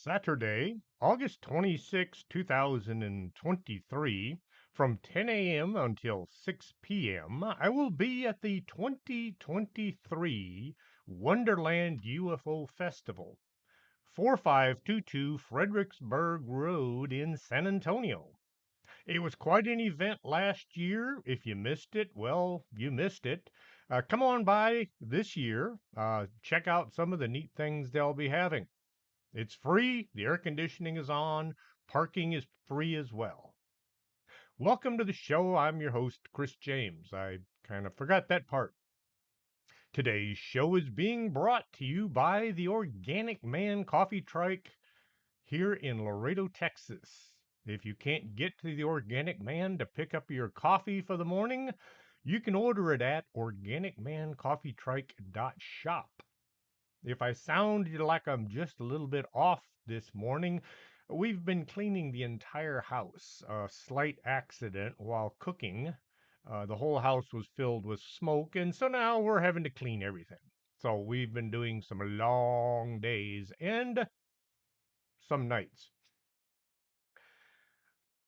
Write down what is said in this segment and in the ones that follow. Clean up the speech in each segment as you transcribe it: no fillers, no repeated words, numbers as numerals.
Saturday, August 26, 2023, from 10 a.m. until 6 p.m., I will be at the 2023 Wonderland UFO Festival, 4522 Fredericksburg Road in San Antonio. It was quite an event last year. If you missed it, well, you missed it. Come on by this year. Check out some of the neat things they'll be having. It's free, the air conditioning is on, parking is free as well. Welcome to the show. I'm your host, Chris James. I kind of forgot that part. Today's show is being brought to you by the Organic Man Coffee Trike here in Laredo, Texas. If you can't get to the Organic Man to pick up your coffee for the morning, you can order it at organicmancoffeetrike.shop. If I sound like I'm just a little bit off this morning, we've been cleaning the entire house. A slight accident while cooking. The whole house was filled with smoke, and so now we're having to clean everything. So we've been doing some long days and some nights.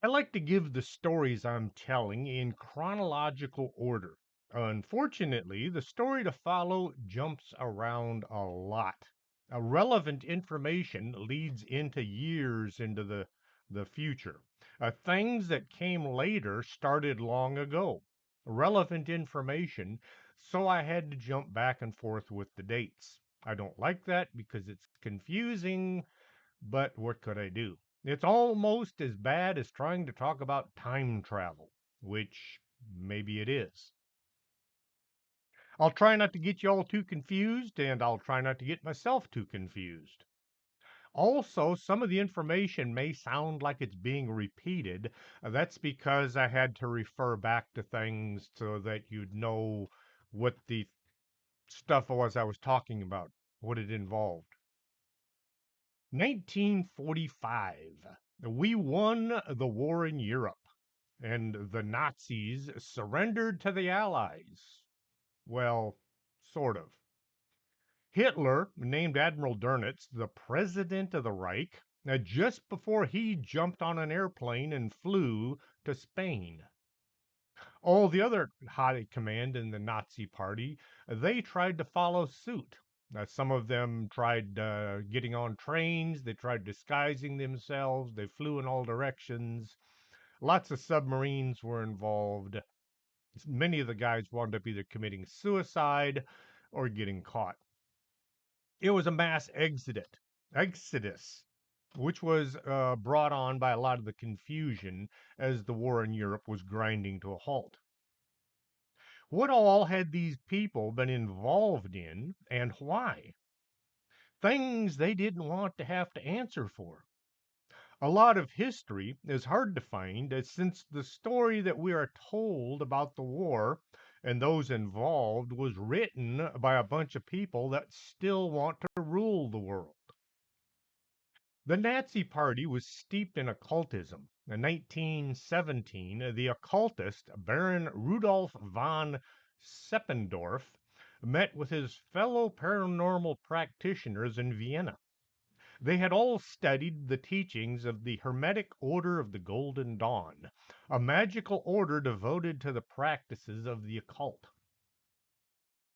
I like to give the stories I'm telling in chronological order. Unfortunately, the story to follow jumps around a lot. Relevant information leads into years into the future. Things that came later started long ago. Relevant information, so I had to jump back and forth with the dates. I don't like that because it's confusing, but what could I do? It's almost as bad as trying to talk about time travel, which maybe it is. I'll try not to get you all too confused, and I'll try not to get myself too confused. Also, some of the information may sound like it's being repeated. That's because I had to refer back to things so that you'd know what the stuff was I was talking about, what it involved. 1945. We won the war in Europe, and the Nazis surrendered to the Allies. Well, sort of. Hitler named Admiral Dönitz the president of the Reich just before he jumped on an airplane and flew to Spain. All the other high command in the Nazi party, they tried to follow suit. Some of them tried getting on trains, they tried disguising themselves, they flew in all directions. Lots of submarines were involved. Many of the guys wound up either committing suicide or getting caught. It was a mass exodus, which was brought on by a lot of the confusion as the war in Europe was grinding to a halt. What all had these people been involved in, and why? Things they didn't want to have to answer for. A lot of history is hard to find, since the story that we are told about the war and those involved was written by a bunch of people that still want to rule the world. The Nazi Party was steeped in occultism. In 1917, the occultist Baron Rudolf von Seppendorf met with his fellow paranormal practitioners in Vienna. They had all studied the teachings of the Hermetic Order of the Golden Dawn, a magical order devoted to the practices of the occult.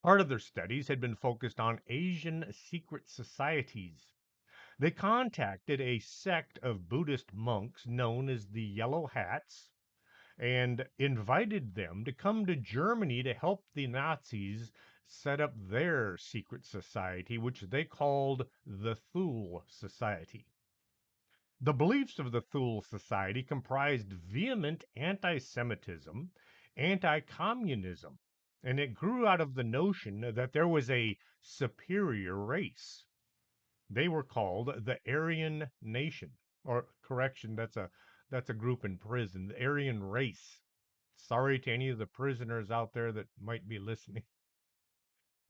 Part of their studies had been focused on Asian secret societies. They contacted a sect of Buddhist monks known as the Yellow Hats and invited them to come to Germany to help the Nazis set up their secret society, which they called the Thule Society. The beliefs of the Thule Society comprised vehement anti Semitism, anti communism, and it grew out of the notion that there was a superior race. They were called the Aryan Nation, or correction, that's a group in prison, the Aryan race. Sorry to any of the prisoners out there that might be listening.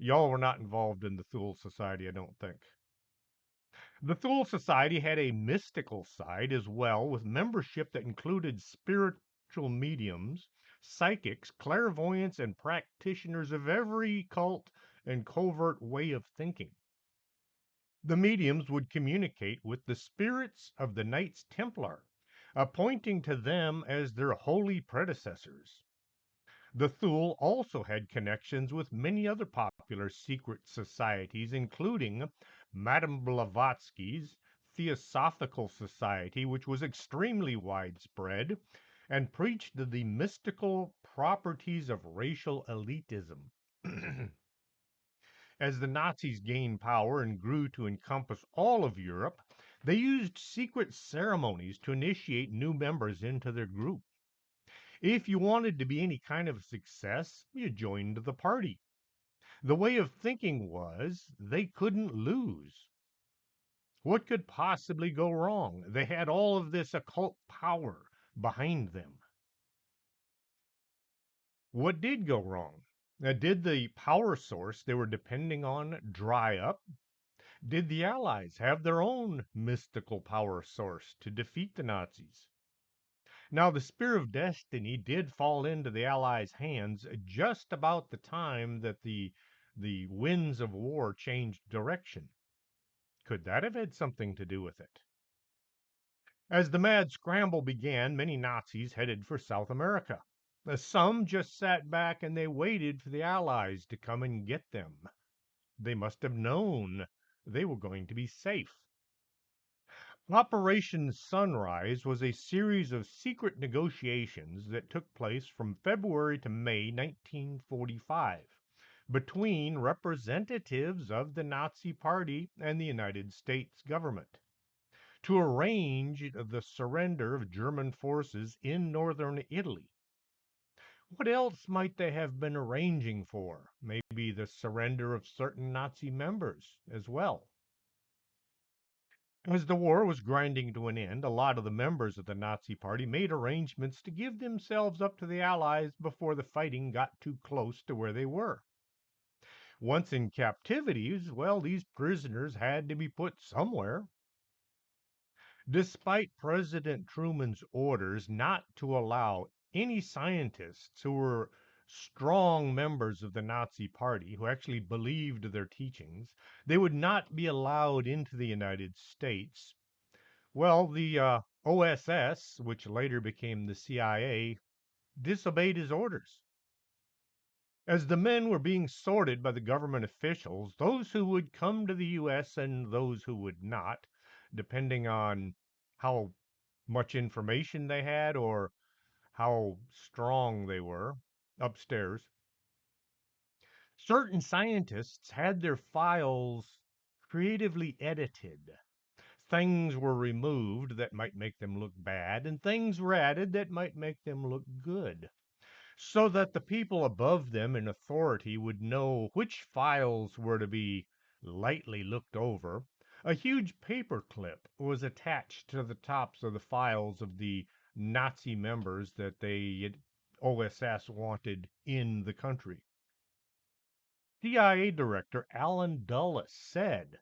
Y'all were not involved in the Thule Society, I don't think. The Thule Society had a mystical side as well, with membership that included spiritual mediums, psychics, clairvoyants, and practitioners of every cult and covert way of thinking. The mediums would communicate with the spirits of the Knights Templar, appointing to them as their holy predecessors. The Thule also had connections with many other popular secret societies, including Madame Blavatsky's Theosophical Society, which was extremely widespread and preached the mystical properties of racial elitism. As the Nazis gained power and grew to encompass all of Europe, they used secret ceremonies to initiate new members into their group. If you wanted to be any kind of success, you joined the party. The way of thinking was they couldn't lose. What could possibly go wrong? They had all of this occult power behind them. What did go wrong? Did the power source they were depending on dry up? Did the Allies have their own mystical power source to defeat the Nazis? Now, the Spear of Destiny did fall into the Allies' hands just about the time that the winds of war changed direction. Could that have had something to do with it? As the mad scramble began, many Nazis headed for South America. Some just sat back and they waited for the Allies to come and get them. They must have known they were going to be safe. Operation Sunrise was a series of secret negotiations that took place from February to May 1945 between representatives of the Nazi Party and the United States government to arrange the surrender of German forces in northern Italy. What else might they have been arranging for? Maybe the surrender of certain Nazi members as well. As the war was grinding to an end, a lot of the members of the Nazi Party made arrangements to give themselves up to the Allies before the fighting got too close to where they were. Once in captivities, well, these prisoners had to be put somewhere. Despite President Truman's orders not to allow any scientists who were strong members of the Nazi Party, who actually believed their teachings, they would not be allowed into the United States. Well, the OSS, which later became the CIA, disobeyed his orders. As the men were being sorted by the government officials, those who would come to the U.S. and those who would not, depending on how much information they had or how strong they were upstairs. Certain scientists had their files creatively edited. Things were removed that might make them look bad, and things were added that might make them look good, so that the people above them in authority would know which files were to be lightly looked over. A huge paper clip was attached to the tops of the files of the Nazi members that the OSS wanted in the country. CIA Director Alan Dulles said,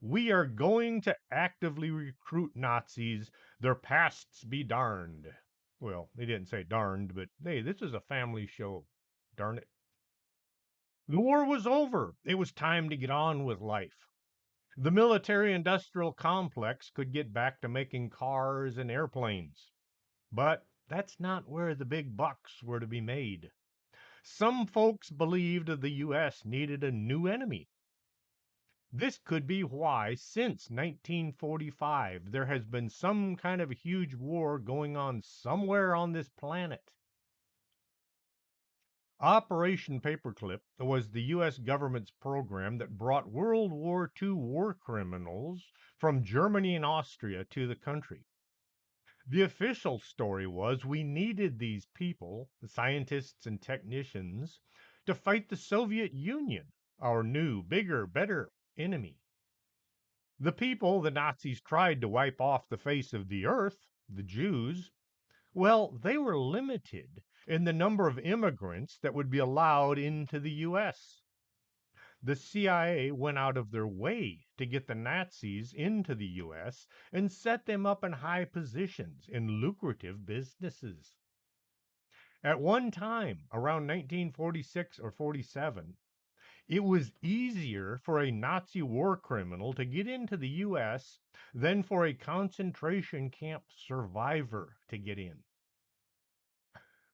"We are going to actively recruit Nazis, their pasts be darned." Well, they didn't say darned, but hey, this is a family show. Darn it. The war was over. It was time to get on with life. The military industrial complex could get back to making cars and airplanes. But that's not where the big bucks were to be made. Some folks believed the U.S. needed a new enemy. This could be why, since 1945, there has been some kind of a huge war going on somewhere on this planet. Operation Paperclip was the U.S. government's program that brought World War II war criminals from Germany and Austria to the country. The official story was we needed these people, the scientists and technicians, to fight the Soviet Union, our new, bigger, better enemy. The people the Nazis tried to wipe off the face of the earth, the Jews, well, they were limited in the number of immigrants that would be allowed into the U.S. The CIA went out of their way to get the Nazis into the U.S. and set them up in high positions in lucrative businesses. At one time, around 1946 or 47, It was easier for a Nazi war criminal to get into the US than for a concentration camp survivor to get in.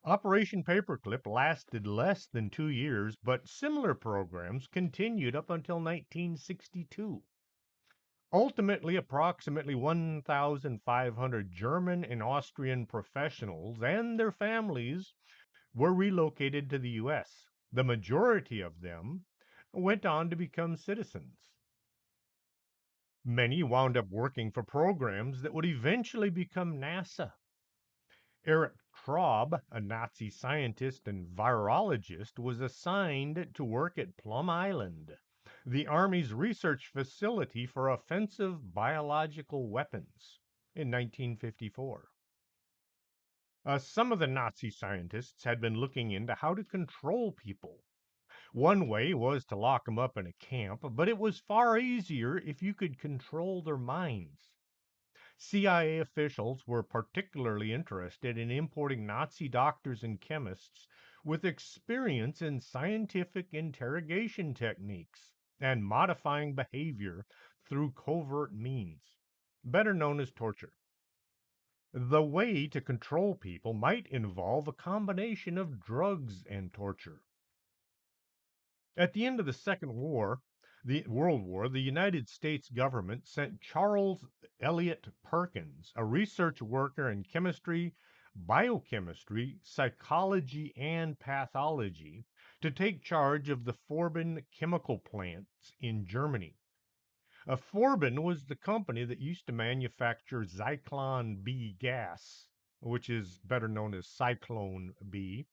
Operation Paperclip lasted less than 2 years, but similar programs continued up until 1962. Ultimately, approximately 1,500 German and Austrian professionals and their families were relocated to the US. The majority of them went on to become citizens. Many wound up working for programs that would eventually become NASA. Eric Traub, a Nazi scientist and virologist, was assigned to work at Plum Island, the Army's research facility for offensive biological weapons, in 1954. Some of the Nazi scientists had been looking into how to control people. One way was to lock them up in a camp, but it was far easier if you could control their minds. CIA officials were particularly interested in importing Nazi doctors and chemists with experience in scientific interrogation techniques and modifying behavior through covert means, better known as torture. The way to control people might involve a combination of drugs and torture. At the end of the Second World War, the United States government sent Charles Eliot Perkins, a research worker in chemistry, biochemistry, psychology, and pathology, to take charge of the Forbin chemical plants in Germany. Forbin was the company that used to manufacture Zyklon B gas, which is better known as Cyclone B,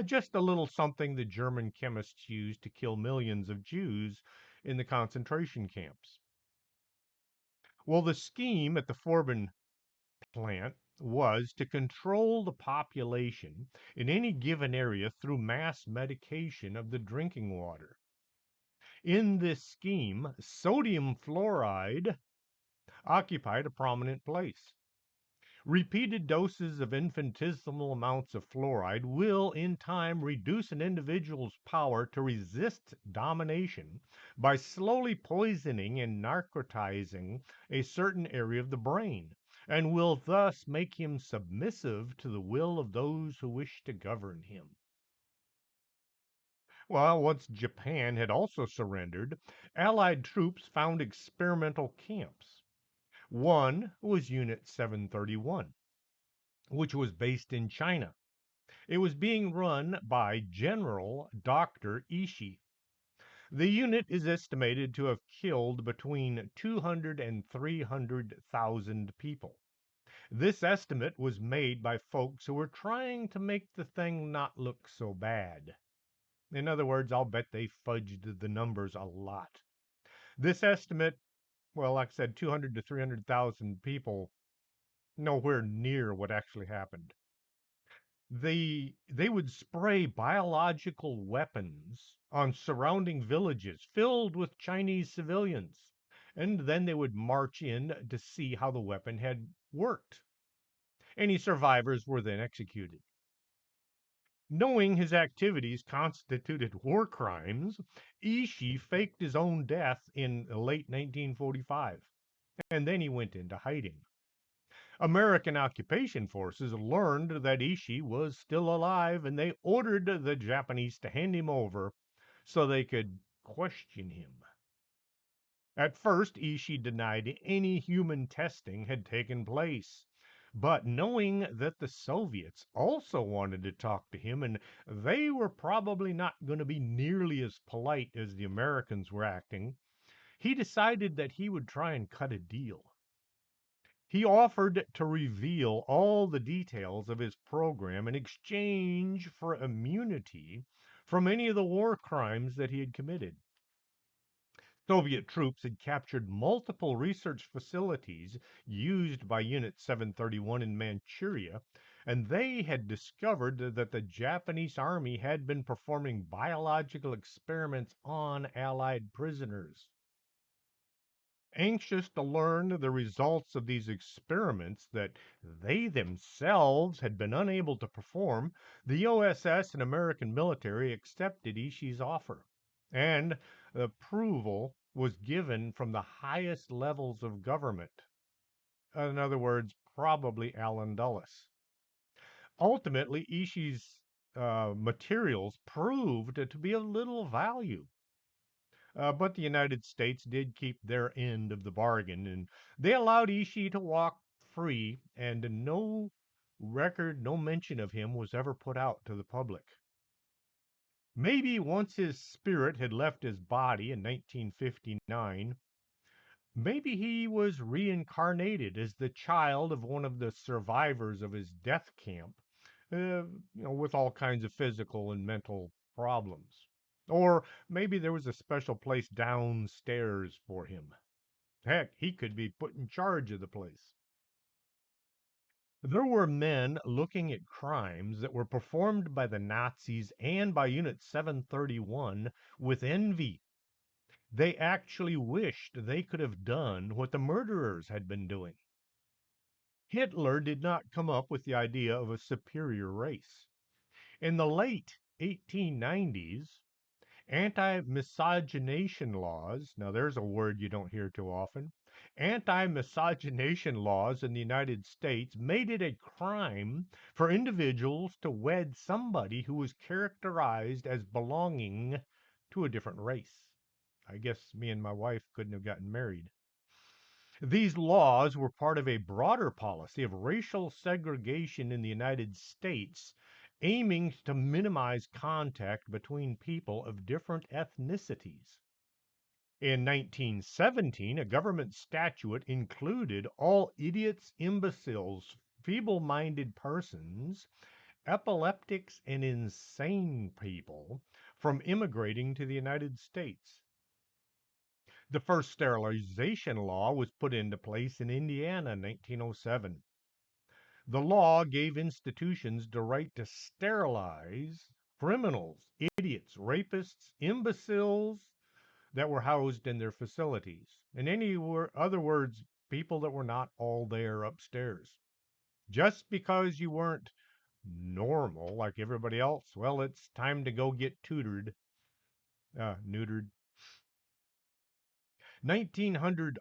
just a little something the German chemists used to kill millions of Jews in the concentration camps. Well, the scheme at the Forbin plant was to control the population in any given area through mass medication of the drinking water. In this scheme, sodium fluoride occupied a prominent place. Repeated doses of infinitesimal amounts of fluoride will, in time, reduce an individual's power to resist domination by slowly poisoning and narcotizing a certain area of the brain, and will thus make him submissive to the will of those who wish to govern him. Well, once Japan had also surrendered, Allied troops found experimental camps. One was Unit 731, which was based in China. It was being run by General Dr. Ishii. The unit is estimated to have killed between 200 and 300,000 people. This estimate was made by folks who were trying to make the thing not look so bad. In other words, I'll bet they fudged the numbers a lot. This estimate, well, like I said, 200 to 300,000 people, nowhere near what actually happened. They would spray biological weapons on surrounding villages filled with Chinese civilians, and then they would march in to see how the weapon had worked. Any survivors were then executed. Knowing his activities constituted war crimes, Ishii faked his own death in late 1945, and then he went into hiding. American occupation forces learned that Ishii was still alive, and they ordered the Japanese to hand him over so they could question him. At first, Ishii denied any human testing had taken place. But knowing that the Soviets also wanted to talk to him, and they were probably not going to be nearly as polite as the Americans were acting, he decided that he would try and cut a deal. He offered to reveal all the details of his program in exchange for immunity from any of the war crimes that he had committed. Soviet troops had captured multiple research facilities used by Unit 731 in Manchuria, and they had discovered that the Japanese army had been performing biological experiments on Allied prisoners. Anxious to learn the results of these experiments that they themselves had been unable to perform, the OSS and American military accepted Ishii's offer. And approval was given from the highest levels of government. In other words, probably Allen Dulles. Ultimately, Ishii's materials proved to be of little value. But the United States did keep their end of the bargain, and they allowed Ishii to walk free, and no record, no mention of him was ever put out to the public. Maybe once his spirit had left his body in 1959, maybe he was reincarnated as the child of one of the survivors of his death camp, with all kinds of physical and mental problems. Or maybe there was a special place downstairs for him. Heck, he could be put in charge of the place. There were men looking at crimes that were performed by the Nazis and by Unit 731 with envy. They actually wished they could have done what the murderers had been doing. Hitler did not come up with the idea of a superior race. In the late 1890s, anti miscegenation laws, now there's a word you don't hear too often, anti miscegenation laws in the United States made it a crime for individuals to wed somebody who was characterized as belonging to a different race. I guess me and my wife couldn't have gotten married. These laws were part of a broader policy of racial segregation in the United States, aiming to minimize contact between people of different ethnicities. In 1917, a government statute included all idiots, imbeciles, feeble minded persons, epileptics, and insane people from immigrating to the United States. The first sterilization law was put into place in Indiana in 1907. The law gave institutions the right to sterilize criminals, idiots, rapists, imbeciles that were housed in their facilities. In other words, people that were not all there upstairs. Just because you weren't normal like everybody else, well, it's time to go get neutered. 1900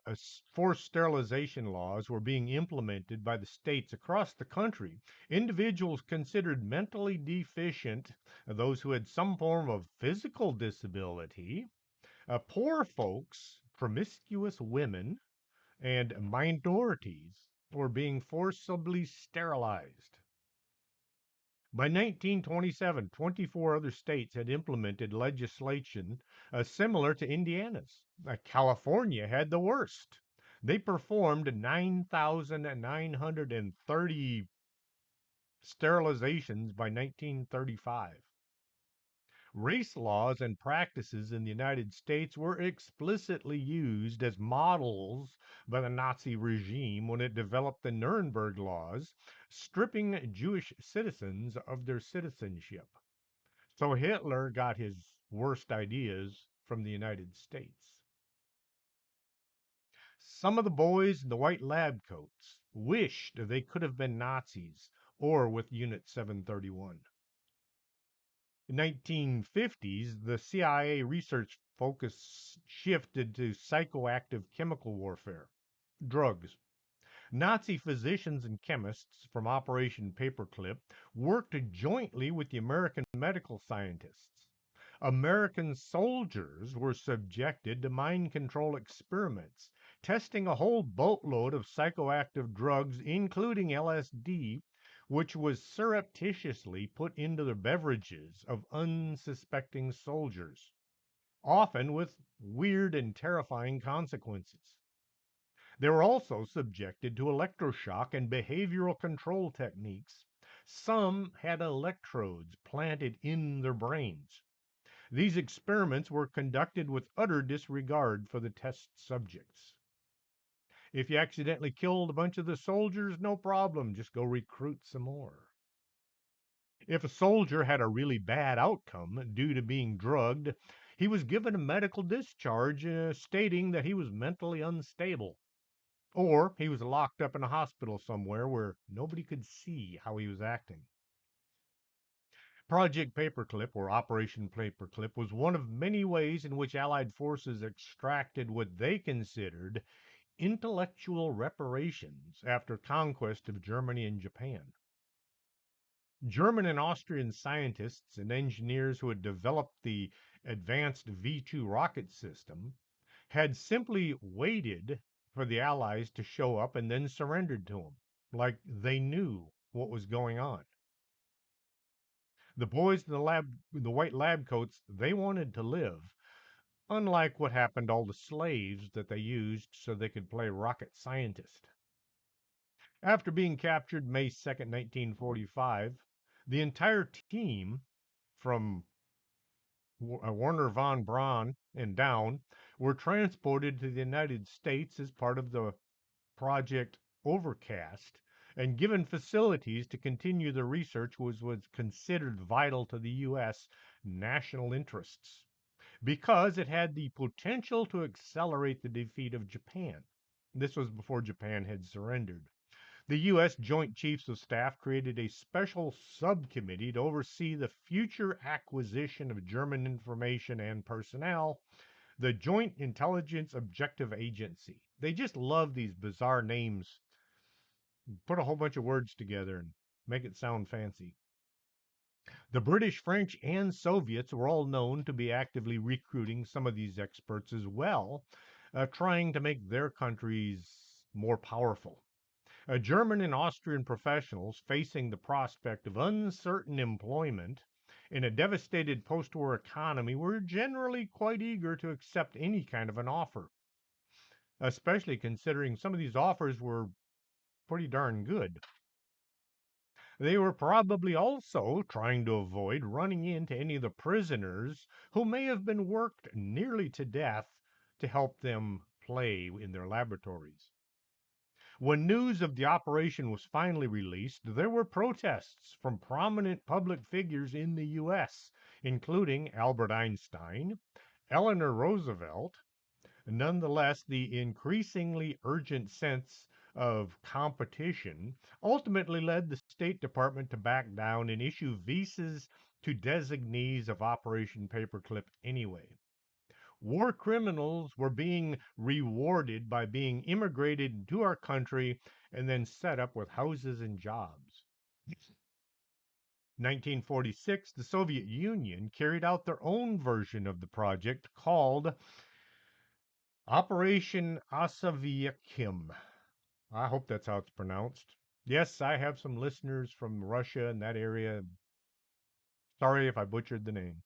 forced sterilization laws were being implemented by the states across the country. Individuals considered mentally deficient, those who had some form of physical disability, poor folks, promiscuous women, and minorities were being forcibly sterilized. By 1927, 24 other states had implemented legislation similar to Indiana's. California had the worst. They performed 9,930 sterilizations by 1935. Race laws and practices in the United States were explicitly used as models by the Nazi regime when it developed the Nuremberg laws, stripping Jewish citizens of their citizenship. So Hitler got his worst ideas from the United States. Some of the boys in the white lab coats wished they could have been Nazis or with Unit 731. In 1950s, the CIA research focus shifted to psychoactive chemical warfare, drugs. Nazi physicians and chemists from Operation Paperclip worked jointly with the American medical scientists. American soldiers were subjected to mind control experiments, testing a whole boatload of psychoactive drugs, including LSD, which was surreptitiously put into the beverages of unsuspecting soldiers, often with weird and terrifying consequences. They were also subjected to electroshock and behavioral control techniques. Some had electrodes planted in their brains. These experiments were conducted with utter disregard for the test subjects. If you accidentally killed a bunch of the soldiers, no problem, just go recruit some more. If a soldier had a really bad outcome due to being drugged, he was given a medical discharge stating that he was mentally unstable. Or he was locked up in a hospital somewhere where nobody could see how he was acting. Project Paperclip, or Operation Paperclip, was one of many ways in which Allied forces extracted what they considered intellectual reparations after conquest of Germany and Japan. German and Austrian scientists and engineers who had developed the advanced V 2 rocket system had simply waited for the Allies to show up and then surrendered to them, like they knew what was going on. The boys in the white lab coats, they wanted to live, unlike what happened to all the slaves that they used so they could play rocket scientist. After being captured May 2nd, 1945, the entire team from Werner von Braun and down were transported to the United States as part of the Project Overcast and given facilities to continue the research which was considered vital to the U.S. national interests because it had the potential to accelerate the defeat of Japan. This was before Japan had surrendered. The U.S. Joint Chiefs of Staff created a special subcommittee to oversee the future acquisition of German information and personnel, the Joint Intelligence Objective Agency. They just love these bizarre names, put a whole bunch of words together and make it sound fancy. The British, French, and Soviets were all known to be actively recruiting some of these experts as well, trying to make their countries more powerful. German and Austrian professionals facing the prospect of uncertain employment in a devastated post war economy were generally quite eager to accept any kind of an offer, especially considering some of these offers were pretty darn good. They were probably also trying to avoid running into any of the prisoners who may have been worked nearly to death to help them play in their laboratories. When news of the operation was finally released, there were protests from prominent public figures in the U.S., including Albert Einstein, Eleanor Roosevelt. Nonetheless, the increasingly urgent sense of competition ultimately led the State Department to back down and issue visas to designees of Operation Paperclip anyway. War criminals were being rewarded by being immigrated into our country and then set up with houses and jobs. 1946, the Soviet Union carried out their own version of the project called Operation Asaviakim. I hope that's how it's pronounced. Yes, I have some listeners from Russia and that area. Sorry if I butchered the name.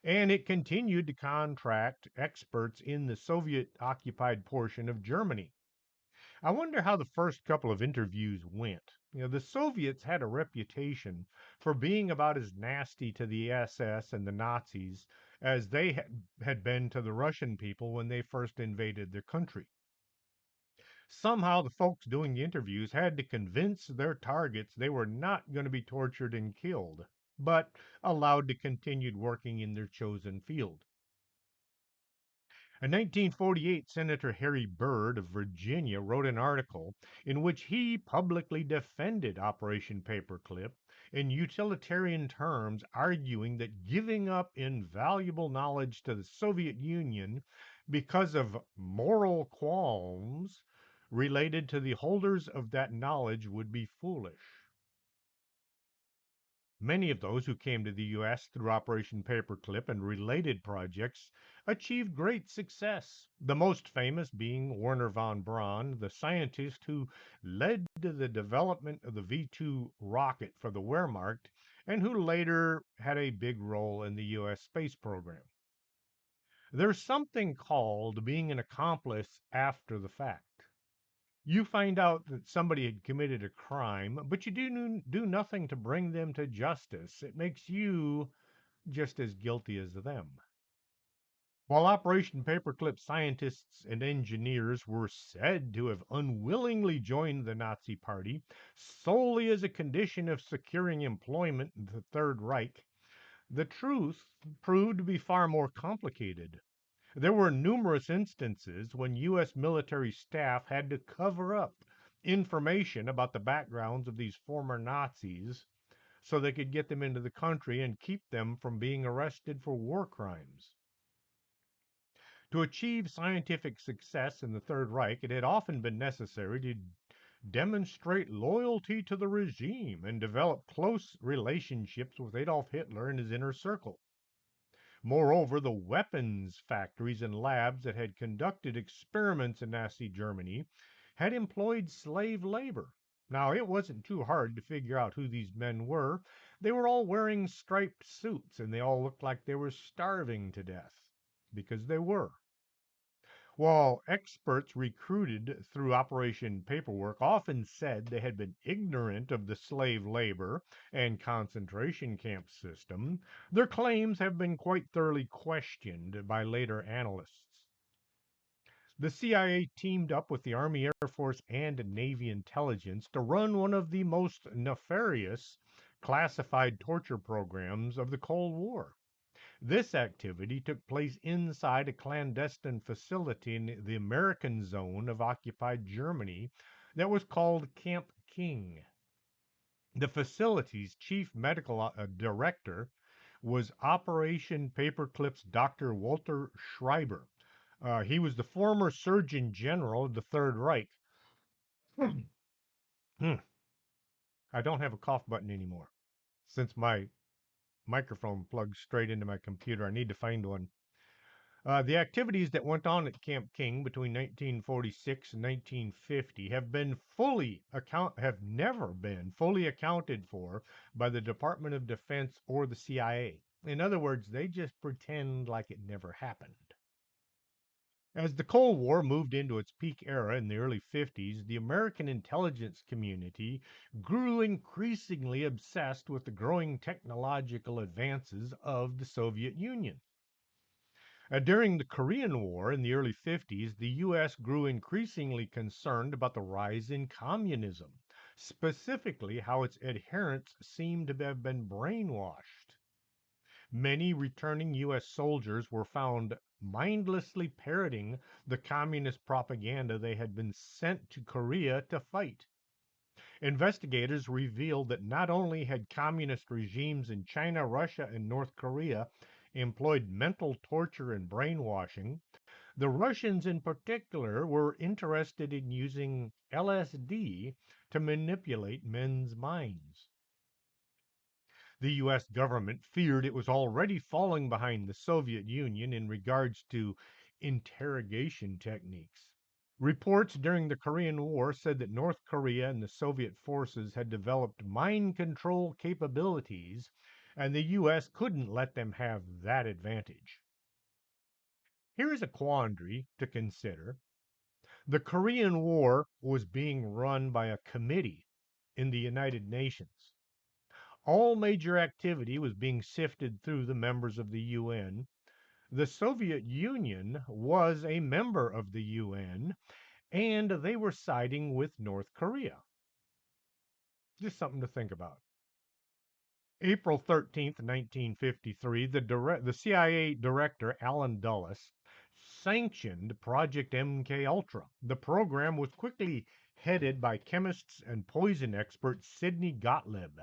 And it continued to contract experts in the Soviet occupied portion of Germany. I wonder how the first couple of interviews went. The Soviets had a reputation for being about as nasty to the SS and the Nazis as they had been to the Russian people when they first invaded their country. Somehow, the folks doing the interviews had to convince their targets they were not going to be tortured and killed, but allowed to continue working in their chosen field. In 1948, Senator Harry Byrd of Virginia wrote an article in which he publicly defended Operation Paperclip in utilitarian terms, arguing that giving up invaluable knowledge to the Soviet Union because of moral qualms related to the holders of that knowledge would be foolish. Many of those who came to the U.S. through Operation Paperclip and related projects achieved great success, the most famous being Werner von Braun, the scientist who led to the development of the V 2 rocket for the Wehrmacht and who later had a big role in the U.S. space program. There's something called being an accomplice after the fact. You find out that somebody had committed a crime, but you do nothing to bring them to justice. It makes you just as guilty as them. While Operation Paperclip scientists and engineers were said to have unwillingly joined the Nazi Party solely as a condition of securing employment in the Third Reich, the truth proved to be far more complicated. There were numerous instances when U.S. military staff had to cover up information about the backgrounds of these former Nazis so they could get them into the country and keep them from being arrested for war crimes. To achieve scientific success in the Third Reich, it had often been necessary to demonstrate loyalty to the regime and develop close relationships with Adolf Hitler and his inner circle. Moreover, the weapons factories and labs that had conducted experiments in Nazi Germany had employed slave labor. Now, it wasn't too hard to figure out who these men were. They were all wearing striped suits and they all looked like they were starving to death because they were. While experts recruited through Operation Paperwork often said they had been ignorant of the slave labor and concentration camp system, their claims have been quite thoroughly questioned by later analysts. The CIA teamed up with the Army, Air Force, and Navy intelligence to run one of the most nefarious classified torture programs of the Cold War. This activity took place inside a clandestine facility in the American zone of occupied Germany that was called Camp King. The facility's chief medical director was Operation Paperclip's Dr. Walter Schreiber. He was the former Surgeon General of the Third Reich. I don't have a cough button anymore. Since my microphone plugs straight into my computer, I need to find one. The activities that went on at Camp King between 1946 and 1950 have never been fully accounted for by the Department of Defense or the CIA. In other words, they just pretend like it never happened. As the Cold War moved into its peak era in the early 50s, the American intelligence community grew increasingly obsessed with the growing technological advances of the Soviet Union. During the Korean War in the early 50s, the U.S. grew increasingly concerned about the rise in communism, specifically how its adherents seemed to have been brainwashed. Many returning U.S. soldiers were found mindlessly parroting the communist propaganda they had been sent to Korea to fight. Investigators revealed that not only had communist regimes in China, Russia, and North Korea employed mental torture and brainwashing, the Russians in particular were interested in using LSD to manipulate men's minds. The US government feared it was already falling behind the Soviet Union in regards to interrogation techniques. Reports during the Korean War said that North Korea and the Soviet forces had developed mind control capabilities, and the US couldn't let them have that advantage. Here is a quandary to consider. The Korean War was being run by a committee in the United Nations. All major activity was being sifted through the members of the UN. The Soviet Union was a member of the UN, and they were siding with North Korea. Just something to think about. April 13th, 1953, the CIA director, Alan Dulles, sanctioned Project MK Ultra. The program was quickly headed by chemists and poison expert Sidney Gottlieb,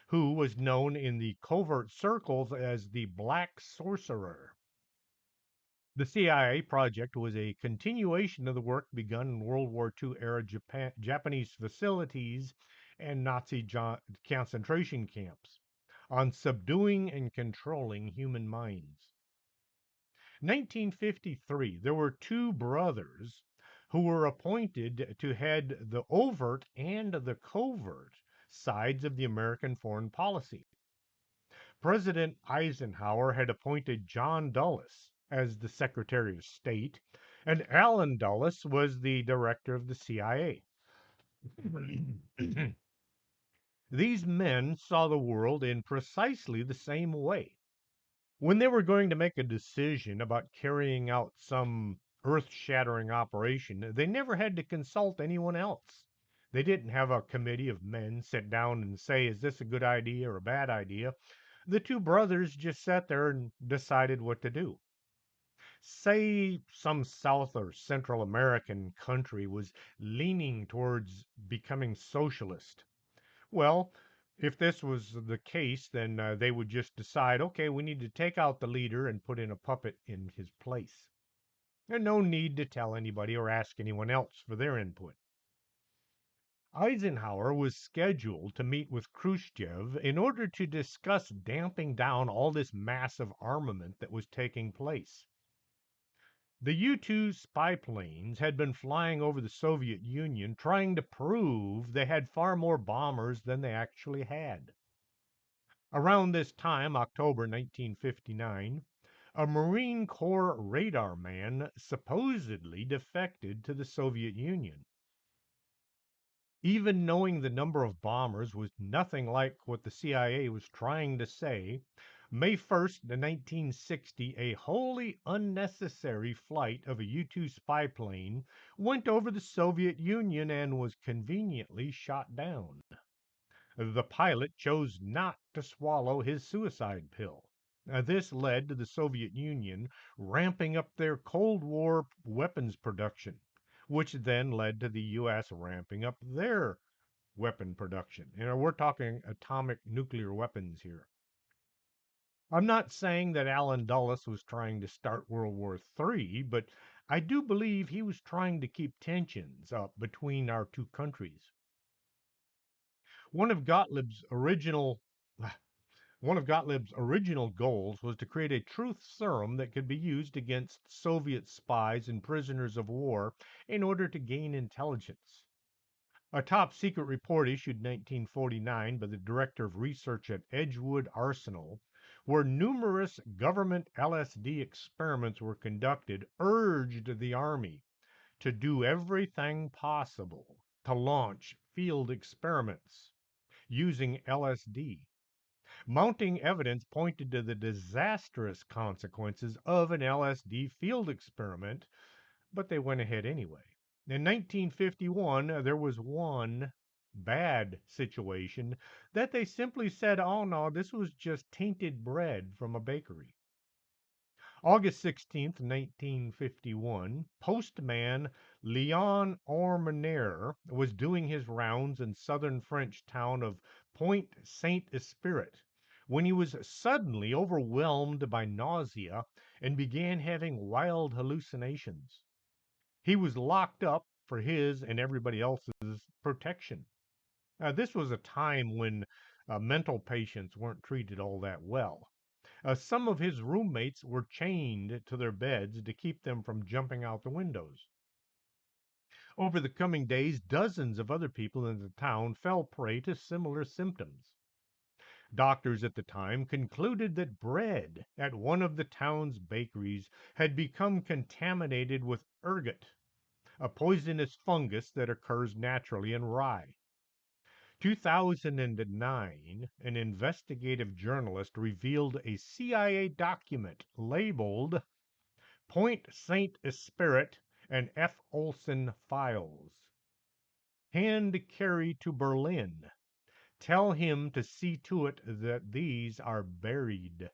who was known in the covert circles as the Black Sorcerer. The CIA project was a continuation of the work begun in World War II era Japanese facilities and Nazi concentration camps on subduing and controlling human minds. 1953, there were two brothers who were appointed to head the overt and the covert sides of the American foreign policy. President Eisenhower had appointed John Dulles as the Secretary of State, and Allen Dulles was the director of the CIA. These men saw the world in precisely the same way. When they were going to make a decision about carrying out some earth shattering operation, they never had to consult anyone else. They didn't have a committee of men sit down and say, is this a good idea or a bad idea? The two brothers just sat there and decided what to do. Say some South or Central American country was leaning towards becoming socialist. Well, If this was the case, then they would just decide, okay, we need to take out the leader and put in a puppet in his place. And no need to tell anybody or ask anyone else for their input. Eisenhower was scheduled to meet with Khrushchev in order to discuss damping down all this massive armament that was taking place. The U 2 spy planes had been flying over the Soviet Union trying to prove they had far more bombers than they actually had. Around this time, October 1959, a Marine Corps radar man supposedly defected to the Soviet Union. Even knowing the number of bombers was nothing like what the CIA was trying to say, May 1st, 1960, a wholly unnecessary flight of a U 2 spy plane went over the Soviet Union and was conveniently shot down. The pilot chose not to swallow his suicide pill. This led to the Soviet Union ramping up their Cold War weapons production, which then led to the U.S. ramping up their weapon production. We're talking atomic nuclear weapons here. I'm not saying that Allen Dulles was trying to start World War III, but I do believe he was trying to keep tensions up between our two countries. One of Gottlieb's original One of Gottlieb's original goals was to create a truth serum that could be used against Soviet spies and prisoners of war in order to gain intelligence. A top secret report issued in 1949 by the director of research at Edgewood Arsenal, where numerous government LSD experiments were conducted, urged the Army to do everything possible to launch field experiments using LSD. Mounting evidence pointed to the disastrous consequences of an LSD field experiment, but they went ahead anyway. In 1951, there was one bad situation that they simply said, oh no, this was just tainted bread from a bakery. August 16th, 1951, postman Leon Ormener was doing his rounds in southern French town of Point Saint Esprit when he was suddenly overwhelmed by nausea and began having wild hallucinations. He was locked up for his and everybody else's protection. This was a time when mental patients weren't treated all that well. Some of his roommates were chained to their beds to keep them from jumping out the windows. Over the coming days, dozens of other people in the town fell prey to similar symptoms. Doctors at the time concluded that bread at one of the town's bakeries had become contaminated with ergot, a poisonous fungus that occurs naturally in rye. 2009, an investigative journalist revealed a CIA document labeled Point Saint Esprit and F. Olson Files. Hand carry to Berlin. Tell him to see to it that these are buried.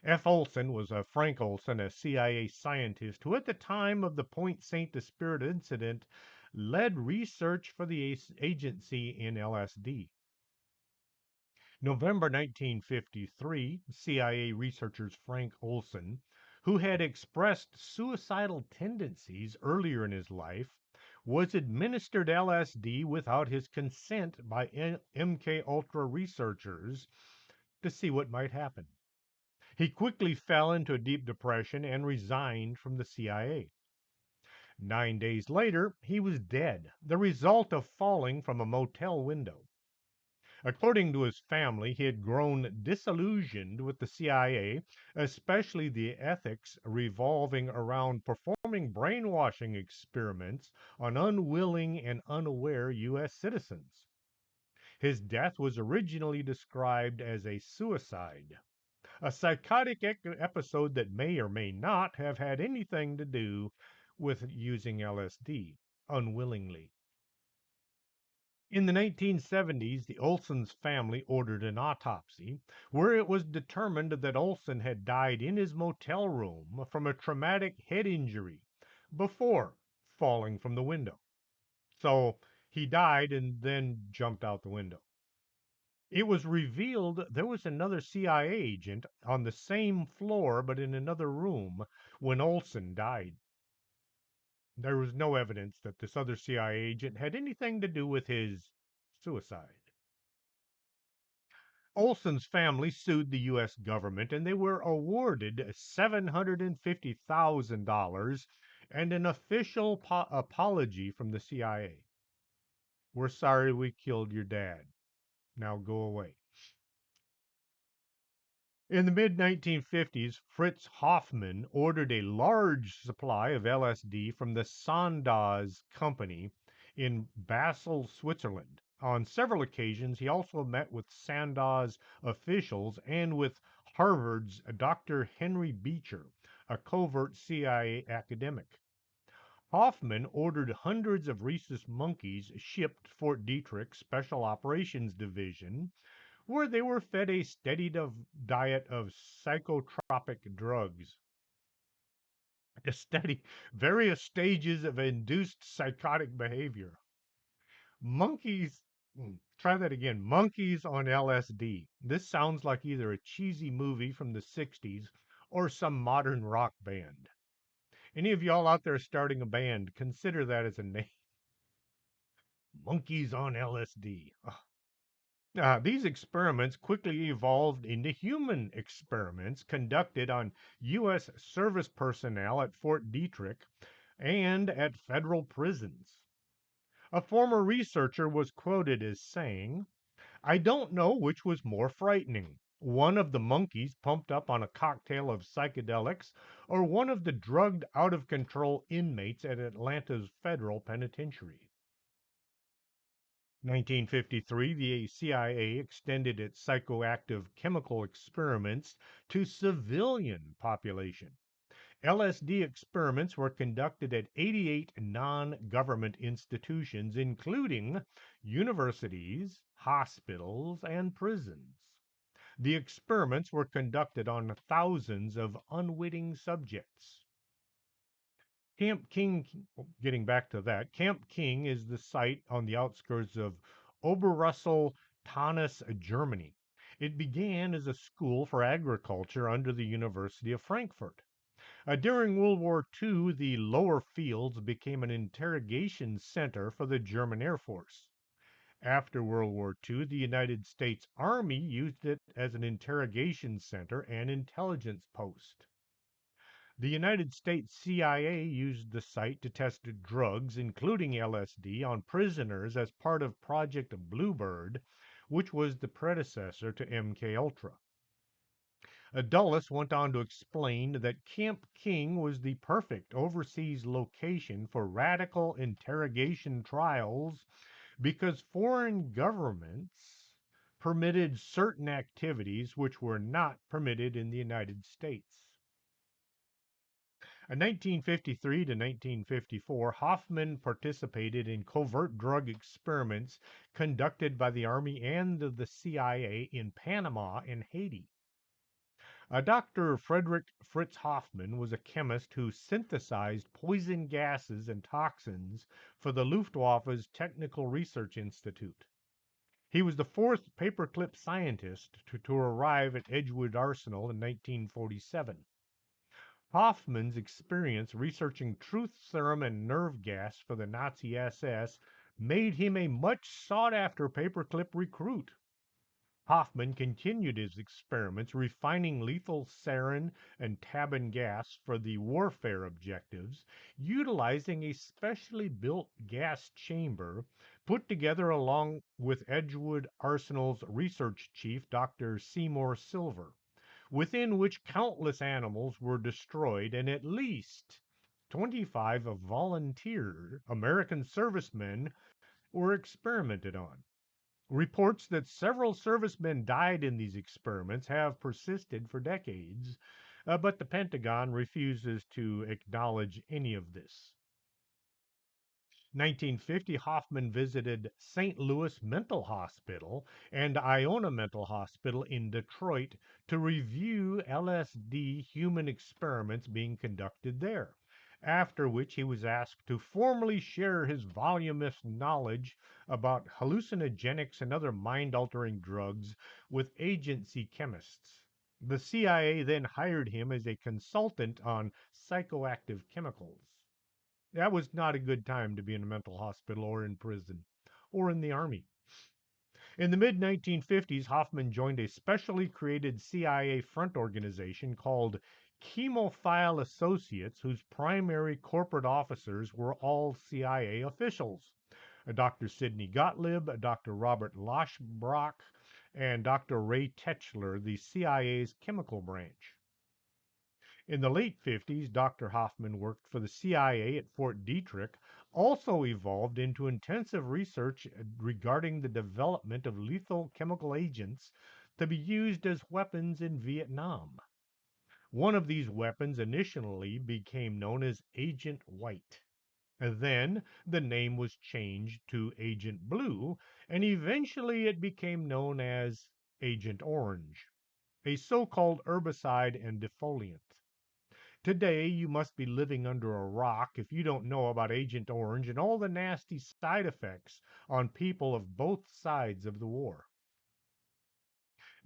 F. Olson was Frank Olson, a CIA scientist who, at the time of the Point Saint Esprit incident, led research for the agency in LSD. November 1953, CIA researchers Frank Olson, who had expressed suicidal tendencies earlier in his life, was administered LSD without his consent by MK Ultra researchers to see what might happen. He quickly fell into a deep depression and resigned from the CIA. 9 days later, he was dead, the result of falling from a motel window. According to his family, he had grown disillusioned with the CIA, especially the ethics revolving around performing brainwashing experiments on unwilling and unaware U.S. citizens. His death was originally described as a suicide, a psychotic episode that may or may not have had anything to do with using LSD unwillingly. In the 1970s, the Olson's family ordered an autopsy where it was determined that Olson had died in his motel room from a traumatic head injury before falling from the window. So he died and then jumped out the window. It was revealed there was another CIA agent on the same floor but in another room when Olson died. There was no evidence that this other CIA agent had anything to do with his suicide. Olson's family sued the U.S. government and they were awarded $750,000 and an official apology from the CIA. We're sorry we killed your dad. Now go away. In the mid 1950s, Fritz Hoffmann ordered a large supply of LSD from the Sandoz Company in Basel, Switzerland. On several occasions, he also met with Sandoz officials and with Harvard's Dr. Henry Beecher, a covert CIA academic. Hoffman ordered hundreds of rhesus monkeys shipped to Fort Detrick Special Operations Division, where they were fed a steady diet of psychotropic drugs to study various stages of induced psychotic behavior. Monkeys, try that again, monkeys on LSD. This sounds like either a cheesy movie from the 60s or some modern rock band. Any of y'all out there starting a band, consider that as a name. Monkeys on LSD. These experiments quickly evolved into human experiments conducted on U.S. service personnel at Fort Detrick and at federal prisons. A former researcher was quoted as saying, I don't know which was more frightening. One of the monkeys pumped up on a cocktail of psychedelics, or one of the drugged out of control inmates at Atlanta's federal penitentiary. 1953, the CIA extended its psychoactive chemical experiments to civilian population. LSD experiments were conducted at 88 non-government institutions, including universities, hospitals, and prisons. The experiments were conducted on thousands of unwitting subjects. Camp King, getting back to that, Camp King is the site on the outskirts of Oberrussel, Taunus, Germany. It began as a school for agriculture under the University of Frankfurt. During World War II, the lower fields became an interrogation center for the German Air Force. After World War II, the United States Army used it as an interrogation center and intelligence post. The United States CIA used the site to test drugs, including LSD, on prisoners as part of Project Bluebird, which was the predecessor to MKUltra. Dulles went on to explain that Camp King was the perfect overseas location for radical interrogation trials because foreign governments permitted certain activities which were not permitted in the United States. In 1953 to 1954, Hoffman participated in covert drug experiments conducted by the Army and the CIA in Panama and Haiti. Dr. Frederick Fritz Hoffman was a chemist who synthesized poison gases and toxins for the Luftwaffe's Technical Research Institute. He was the fourth paperclip scientist to arrive at Edgewood Arsenal in 1947. Hoffman's experience researching truth serum and nerve gas for the Nazi SS made him a much sought after paperclip recruit. Hoffman continued his experiments refining lethal sarin and tabun gas for the warfare objectives, utilizing a specially built gas chamber put together along with Edgewood Arsenal's research chief, Dr. Seymour Silver, within which countless animals were destroyed and at least 25 of volunteer American servicemen were experimented on. Reports that several servicemen died in these experiments have persisted for decades, but the Pentagon refuses to acknowledge any of this. 1950, Hoffman visited St. Louis Mental Hospital and Iona Mental Hospital in Detroit to review LSD human experiments being conducted there. after which he was asked to formally share his voluminous knowledge about hallucinogenics and other mind altering drugs with agency chemists. The CIA then hired him as a consultant on psychoactive chemicals. That was not a good time to be in a mental hospital or in prison or in the army. In the mid 1950s, Hoffman joined a specially created CIA front organization called Chemophile Associates, whose primary corporate officers were all CIA officials. Dr. Sidney Gottlieb, Dr. Robert Loshbrock, and Dr. Ray Techler, the CIA's chemical branch. In the late 50s, Dr. Hoffman worked for the CIA at Fort Detrick, also evolved into intensive research regarding the development of lethal chemical agents to be used as weapons in Vietnam. One of these weapons initially became known as Agent White. Then the name was changed to Agent Blue, and eventually it became known as Agent Orange, a so called herbicide and defoliant. Today, you must be living under a rock if you don't know about Agent Orange and all the nasty side effects on people of both sides of the war.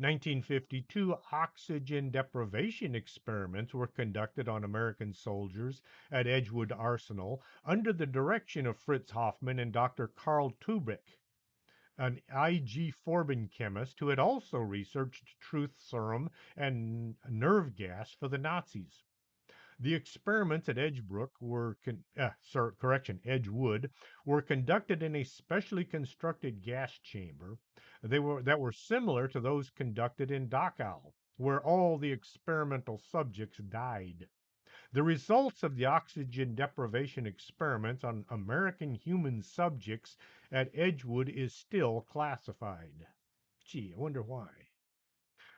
1952 oxygen deprivation experiments were conducted on American soldiers at Edgewood Arsenal under the direction of Fritz Hoffman and Dr. Carl Tubick, an I.G. Forbin chemist who had also researched truth serum and nerve gas for the Nazis. The experiments at Edgewood were conducted in a specially constructed gas chamber. That were similar to those conducted in Dachau, where all the experimental subjects died. The results of the oxygen deprivation experiments on American human subjects at Edgewood is still classified. Gee, I wonder why.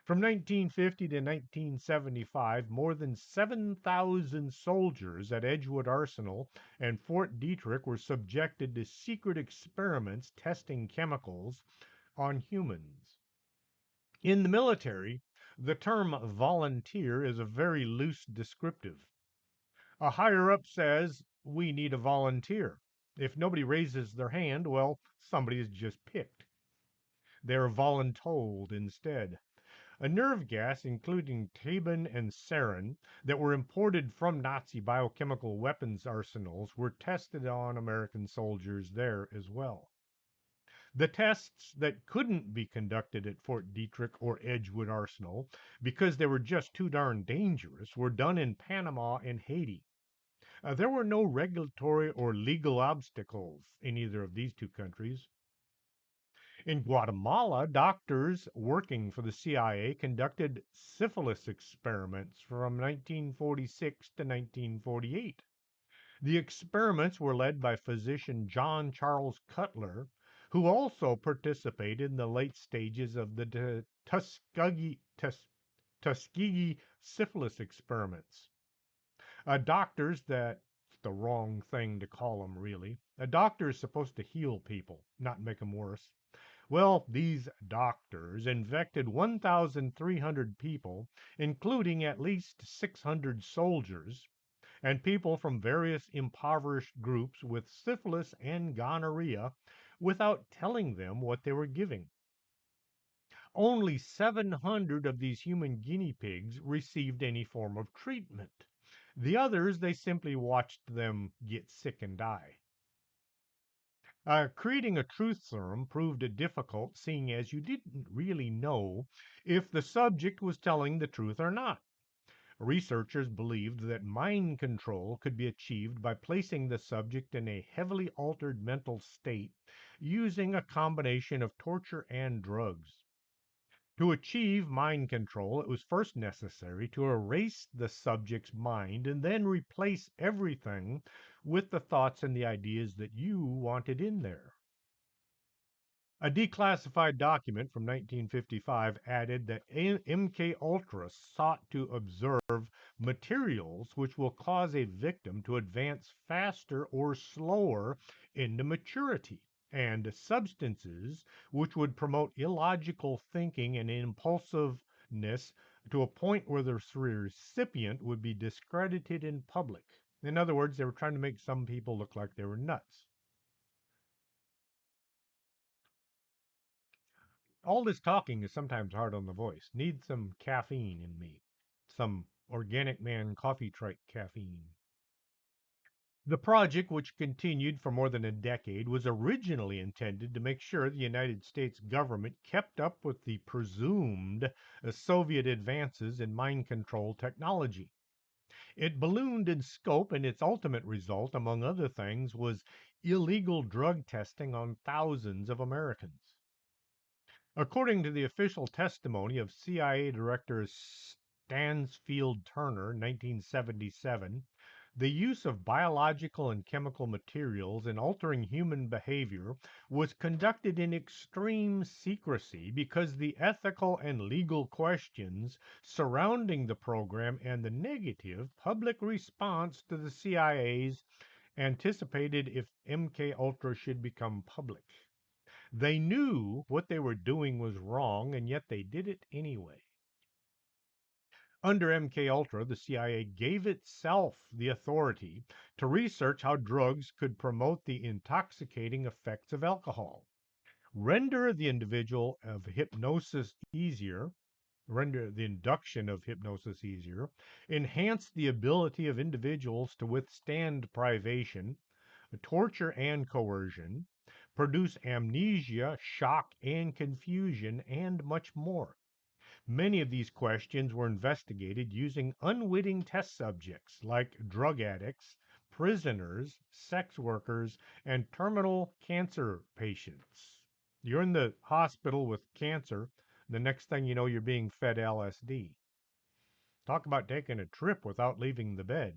From 1950 to 1975, more than 7,000 soldiers at Edgewood Arsenal and Fort Detrick were subjected to secret experiments testing chemicals on humans. In the military, the term volunteer is a very loose descriptive. A higher up says, "We need a volunteer." If nobody raises their hand, well, somebody is just picked. They're voluntold instead. A nerve gas, including tabun and sarin, that were imported from Nazi biochemical weapons arsenals, were tested on American soldiers there as well. The tests that couldn't be conducted at Fort Detrick or Edgewood Arsenal because they were just too darn dangerous were done in Panama and Haiti. There were no regulatory or legal obstacles in either of these two countries. In Guatemala, doctors working for the CIA conducted syphilis experiments from 1946 to 1948. The experiments were led by physician John Charles Cutler, who also participated in the late stages of the Tuskegee syphilis experiments. Doctors, that's the wrong thing to call them, really. A doctor is supposed to heal people, not make them worse. Well, these doctors infected 1,300 people, including at least 600 soldiers, and people from various impoverished groups with syphilis and gonorrhea without telling them what they were giving. Only 700 of these human guinea pigs received any form of treatment. The others, they simply watched them get sick and die. Creating a truth serum proved difficult, seeing as you didn't really know if the subject was telling the truth or not. Researchers believed that mind control could be achieved by placing the subject in a heavily altered mental state using a combination of torture and drugs. To achieve mind control, it was first necessary to erase the subject's mind and then replace everything with the thoughts and the ideas that you wanted in there. A declassified document from 1955 added that MK Ultra sought to observe materials which will cause a victim to advance faster or slower into maturity, and substances which would promote illogical thinking and impulsiveness to a point where the recipient would be discredited in public. In other words, they were trying to make some people look like they were nuts. All this talking is sometimes hard on the voice. Need some caffeine in me. Some organic man coffee trike caffeine. The project, which continued for more than a decade, was originally intended to make sure the United States government kept up with the presumed Soviet advances in mind control technology. It ballooned in scope, and its ultimate result, among other things, was illegal drug testing on thousands of Americans. According to the official testimony of CIA Director Stansfield Turner, 1977, the use of biological and chemical materials in altering human behavior was conducted in extreme secrecy because the ethical and legal questions surrounding the program and the negative public response to the CIA's anticipated if MK Ultra should become public. They knew what they were doing was wrong, and yet they did it anyway. Under MKUltra, the CIA gave itself the authority to research how drugs could promote the intoxicating effects of alcohol, render the individual of hypnosis easier, render the induction of hypnosis easier, enhance the ability of individuals to withstand privation, torture and coercion, produce amnesia, shock and confusion, and much more. Many of these questions were investigated using unwitting test subjects like drug addicts, prisoners, sex workers, and terminal cancer patients. You're in the hospital with cancer, the next thing you know, you're being fed LSD. Talk about taking a trip without leaving the bed.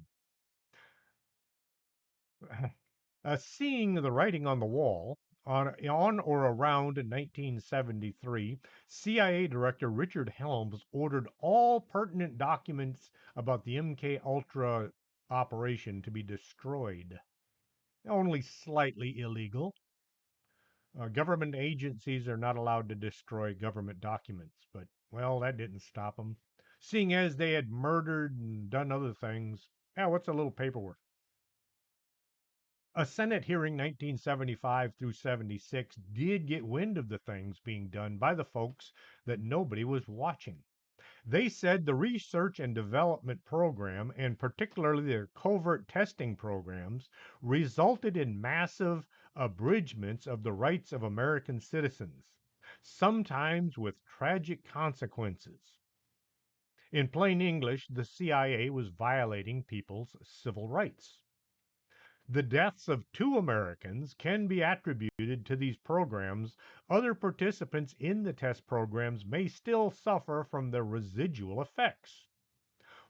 Seeing the writing on the wall, on or around 1973, CIA Director Richard Helms ordered all pertinent documents about the MK Ultra operation to be destroyed. Only slightly illegal. Government agencies are not allowed to destroy government documents, but, well, that didn't stop them. Seeing as they had murdered and done other things, yeah, what's a little paperwork? A Senate hearing 1975 through 76 did get wind of the things being done by the folks that nobody was watching. They said the research and development program, and particularly their covert testing programs, resulted in massive abridgments of the rights of American citizens, sometimes with tragic consequences. In plain English, the CIA was violating people's civil rights. The deaths of 2 Americans can be attributed to these programs. Other participants in the test programs may still suffer from the residual effects.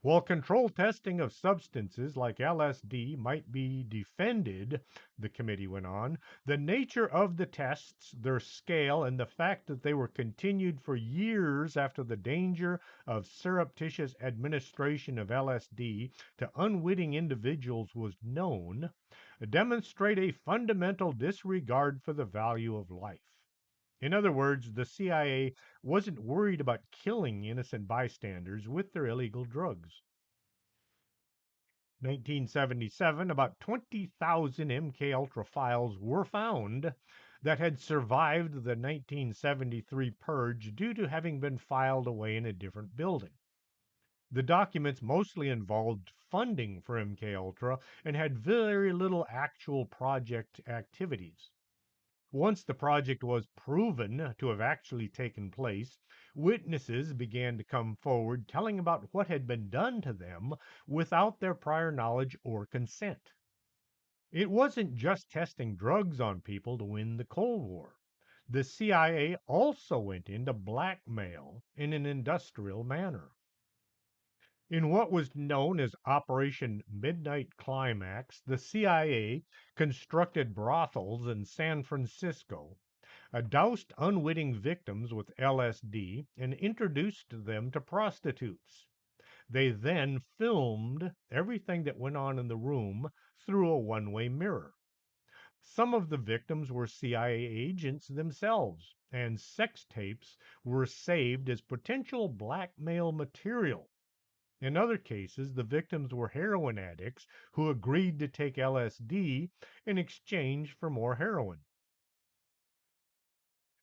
While controlled testing of substances like LSD might be defended, the committee went on, the nature of the tests, their scale, and the fact that they were continued for years after the danger of surreptitious administration of LSD to unwitting individuals was known demonstrate a fundamental disregard for the value of life. In other words, the CIA wasn't worried about killing innocent bystanders with their illegal drugs. 1977, about 20,000 MK Ultra files were found that had survived the 1973 purge due to having been filed away in a different building. The documents mostly involved funding for MK Ultra and had very little actual project activities. Once the project was proven to have actually taken place, witnesses began to come forward telling about what had been done to them without their prior knowledge or consent. It wasn't just testing drugs on people to win the Cold War. The CIA also went into blackmail in an industrial manner. In what was known as Operation Midnight Climax, the CIA constructed brothels in San Francisco, doused unwitting victims with LSD, and introduced them to prostitutes. They then filmed everything that went on in the room through a one-way mirror. Some of the victims were CIA agents themselves, and sex tapes were saved as potential blackmail material. In other cases, the victims were heroin addicts who agreed to take LSD in exchange for more heroin.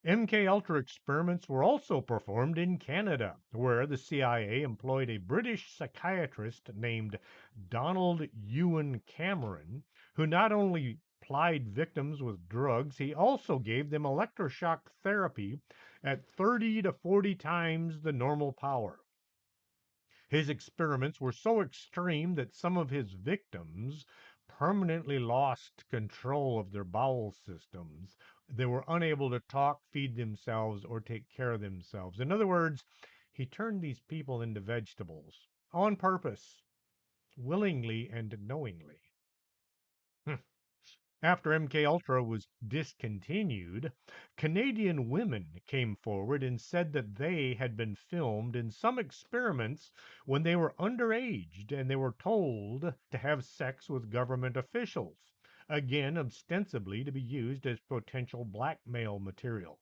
MK Ultra experiments were also performed in Canada, where the CIA employed a British psychiatrist named Donald Ewan Cameron, who not only plied victims with drugs, he also gave them electroshock therapy at 30 to 40 times the normal power. His experiments were so extreme that some of his victims permanently lost control of their bowel systems. They were unable to talk, feed themselves, or take care of themselves. In other words, he turned these people into vegetables on purpose, willingly and knowingly. After MKUltra was discontinued, Canadian women came forward and said that they had been filmed in some experiments when they were underage and they were told to have sex with government officials, again, ostensibly to be used as potential blackmail material.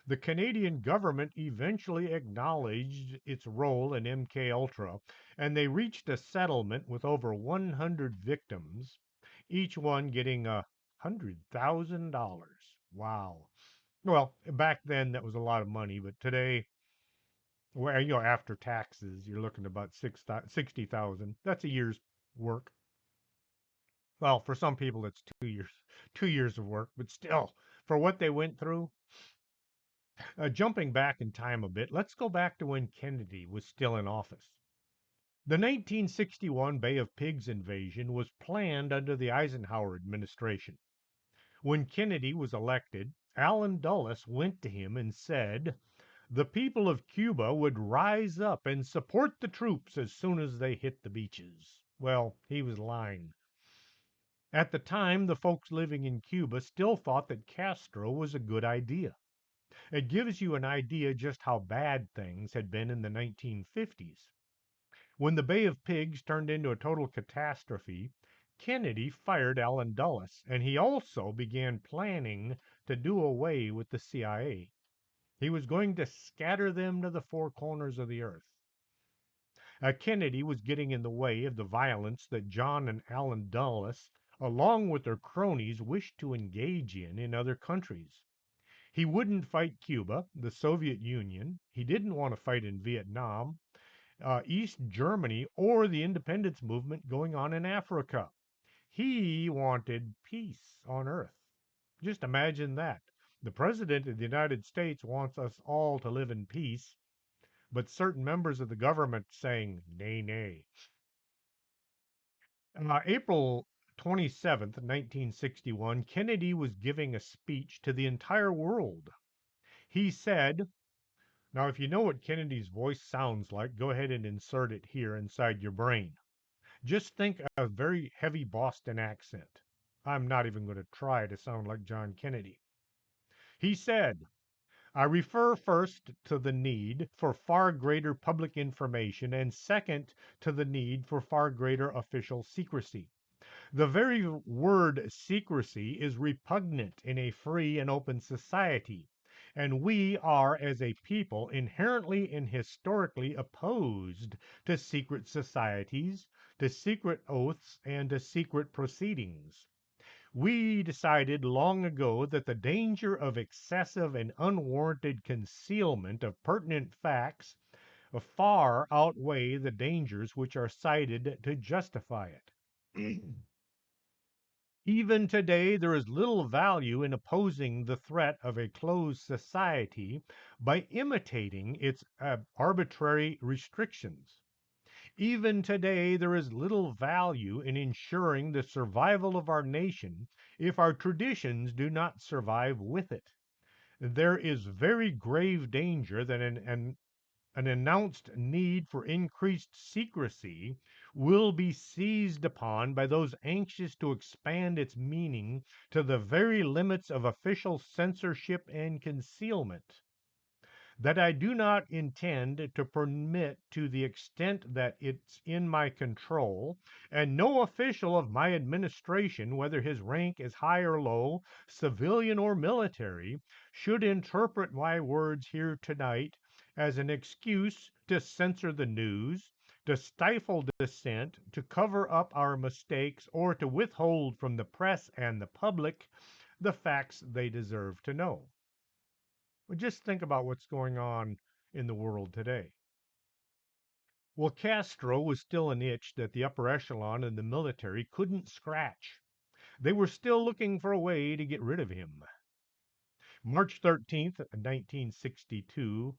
The Canadian government eventually acknowledged its role in MKUltra, and they reached a settlement with over 100 victims, each one getting $100,000. Wow. Well, back then that was a lot of money, but today, well, after taxes, you're looking at about 60,000. That's a year's work. Well, for some people, it's 2 years, 2 years of work, but still, for what they went through. Jumping back in time a bit, let's go back to when Kennedy was still in office. The 1961 Bay of Pigs invasion was planned under the Eisenhower administration. When Kennedy was elected, Allen Dulles went to him and said the people of Cuba would rise up and support the troops as soon as they hit the beaches. Well, he was lying. At the time, the folks living in Cuba still thought that Castro was a good idea. It gives you an idea just how bad things had been in the 1950s. When the Bay of Pigs turned into a total catastrophe, Kennedy fired Allen Dulles, and he also began planning to do away with the CIA. He was going to scatter them to the four corners of the earth. Kennedy was getting in the way of the violence that John and Allen Dulles, along with their cronies, wished to engage in other countries. He wouldn't fight Cuba, the Soviet Union. He didn't want to fight in Vietnam, East Germany, or the independence movement going on in Africa. He wanted peace on earth. Just imagine that. The President of the United States wants us all to live in peace, but certain members of the government saying, nay, nay. April 27th, 1961, Kennedy was giving a speech to the entire world. He said, now, if you know what Kennedy's voice sounds like, go ahead and insert it here inside your brain. Just think a very heavy Boston accent. I'm not even going to try to sound like John Kennedy. He said, I refer first to the need for far greater public information and second to the need for far greater official secrecy. The very word secrecy is repugnant in a free and open society, and we are, as a people, inherently and historically opposed to secret societies, to secret oaths, and to secret proceedings. We decided long ago that the danger of excessive and unwarranted concealment of pertinent facts far outweigh the dangers which are cited to justify it. Even today, there is little value in opposing the threat of a closed society by imitating its arbitrary restrictions. Even today, there is little value in ensuring the survival of our nation if our traditions do not survive with it. There is very grave danger that an announced need for increased secrecy will be seized upon by those anxious to expand its meaning to the very limits of official censorship and concealment. That I do not intend to permit to the extent that it's in my control, and no official of my administration, whether his rank is high or low, civilian or military, should interpret my words here tonight as an excuse to censor the news, to stifle dissent, to cover up our mistakes, or to withhold from the press and the public the facts they deserve to know. Well, just think about what's going on in the world today. Well, Castro was still an itch that the upper echelon in the military couldn't scratch. They were still looking for a way to get rid of him. March 13th, 1962,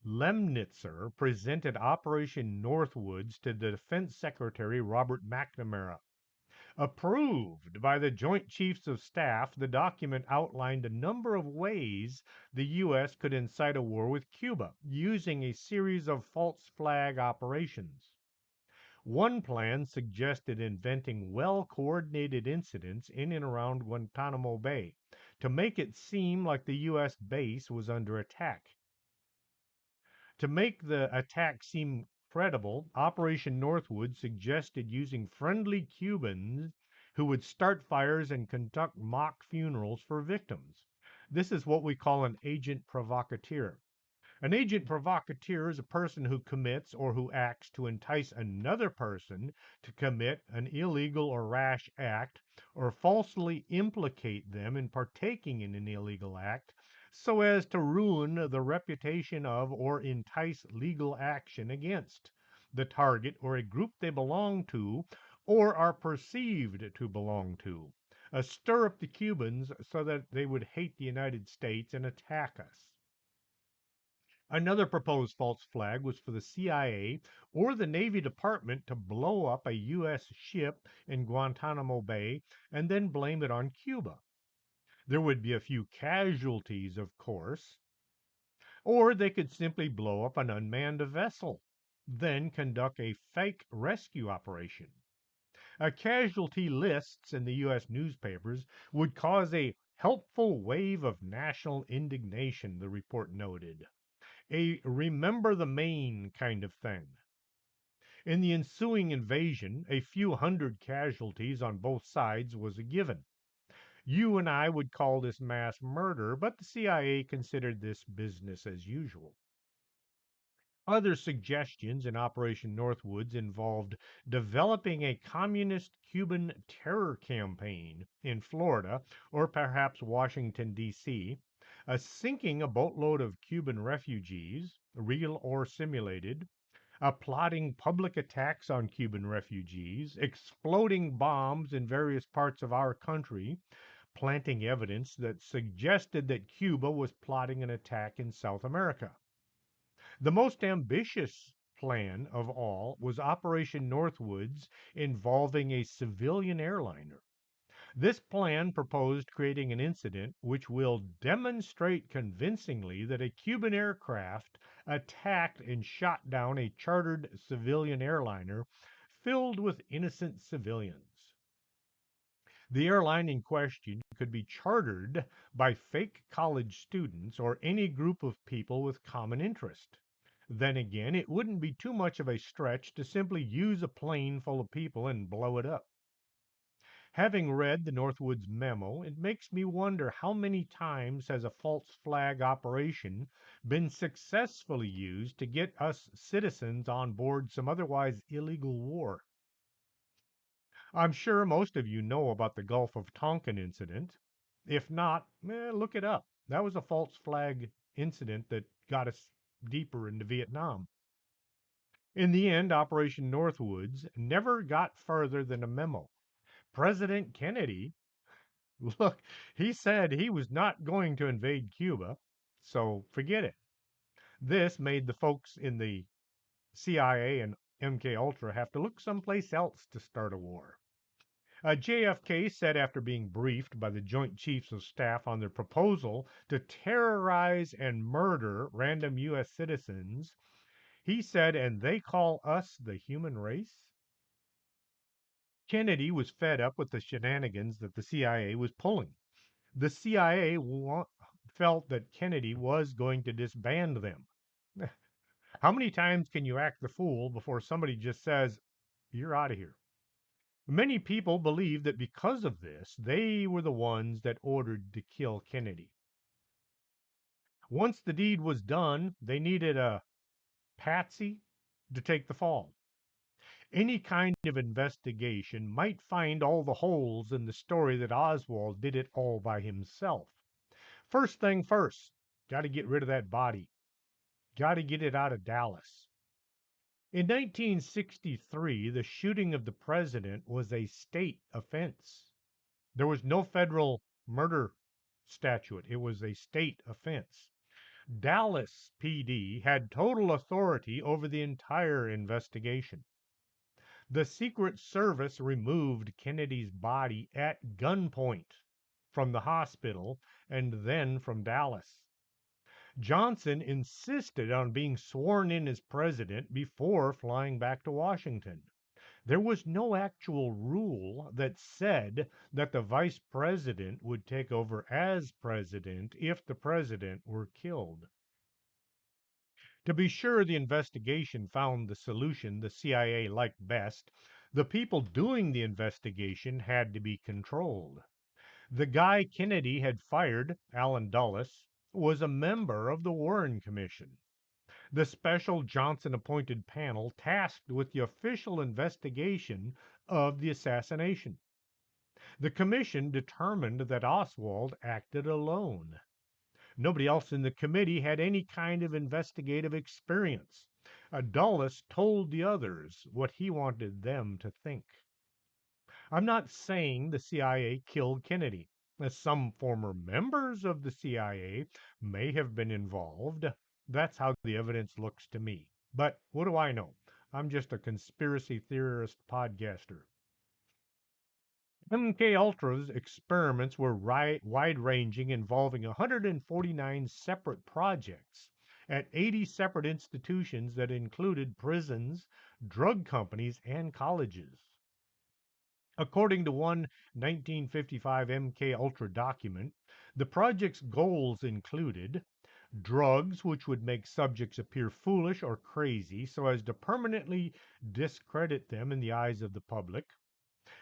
Lemnitzer presented Operation Northwoods to the Defense Secretary Robert McNamara. Approved by the Joint Chiefs of Staff, the document outlined a number of ways the U.S. could incite a war with Cuba using a series of false flag operations. One plan suggested inventing well coordinated incidents in and around Guantanamo Bay to make it seem like the U.S. base was under attack. To make the attack seem credible, Operation Northwood suggested using friendly Cubans who would start fires and conduct mock funerals for victims. This is what we call an agent provocateur. An agent provocateur is a person who commits or who acts to entice another person to commit an illegal or rash act or falsely implicate them in partaking in an illegal act so as to ruin the reputation of or entice legal action against the target or a group they belong to or are perceived to belong to. Stir up the Cubans so that they would hate the United States and attack us. Another proposed false flag was for the CIA or the Navy Department to blow up a U.S. ship in Guantanamo Bay and then blame it on Cuba. There would be a few casualties, of course, or they could simply blow up an unmanned vessel, then conduct a fake rescue operation. Casualty lists in the U.S. newspapers would cause a helpful wave of national indignation, the report noted. A remember the Maine kind of thing. In the ensuing invasion, a few hundred casualties on both sides was a given. You and I would call this mass murder, but the CIA considered this business as usual. Other suggestions in Operation Northwoods involved developing a communist Cuban terror campaign in Florida or perhaps Washington, D.C., sinking a boatload of Cuban refugees, real or simulated, plotting public attacks on Cuban refugees, exploding bombs in various parts of our country, planting evidence that suggested that Cuba was plotting an attack in South America. The most ambitious plan of all was Operation Northwoods involving a civilian airliner. This plan proposed creating an incident which will demonstrate convincingly that a Cuban aircraft attacked and shot down a chartered civilian airliner filled with innocent civilians. The airline in question could be chartered by fake college students or any group of people with common interest. Then again, it wouldn't be too much of a stretch to simply use a plane full of people and blow it up. Having read the Northwoods memo, it makes me wonder how many times has a false flag operation been successfully used to get us citizens on board some otherwise illegal war. I'm sure most of you know about the Gulf of Tonkin incident. If not, look it up. That was a false flag incident that got us deeper into Vietnam. In the end, Operation Northwoods never got further than a memo. President Kennedy, look, he said he was not going to invade Cuba, so forget it. This made the folks in the CIA and MK Ultra have to look someplace else to start a war. JFK said after being briefed by the Joint Chiefs of Staff on their proposal to terrorize and murder random U.S. citizens, he said, and they call us the human race? Kennedy was fed up with the shenanigans that the CIA was pulling. The CIA felt that Kennedy was going to disband them. How many times can you act the fool before somebody just says, you're out of here? Many people believe that because of this, they were the ones that ordered to kill Kennedy. Once the deed was done, they needed a patsy to take the fall. Any kind of investigation might find all the holes in the story that Oswald did it all by himself. First thing first, got to get rid of that body. Got to get it out of Dallas. In 1963, the shooting of the president was a state offense. There was no federal murder statute, it was a state offense. Dallas PD had total authority over the entire investigation. The Secret Service removed Kennedy's body at gunpoint from the hospital and then from Dallas. Johnson insisted on being sworn in as president before flying back to Washington. There was no actual rule that said that the vice president would take over as president if the president were killed. To be sure, the investigation found the solution the CIA liked best. The people doing the investigation had to be controlled. The guy Kennedy had fired, Allen Dulles, was a member of the Warren Commission, the special Johnson appointed panel tasked with the official investigation of the assassination. The commission determined that Oswald acted alone. Nobody else in the committee had any kind of investigative experience. Dulles told the others what he wanted them to think. I'm not saying the CIA killed Kennedy. Some former members of the CIA may have been involved. That's how the evidence looks to me. But what do I know? I'm just a conspiracy theorist podcaster. MK Ultra's experiments were wide-ranging, involving 149 separate projects at 80 separate institutions that included prisons, drug companies, and colleges. According to one 1955 MK Ultra document, the project's goals included drugs which would make subjects appear foolish or crazy so as to permanently discredit them in the eyes of the public,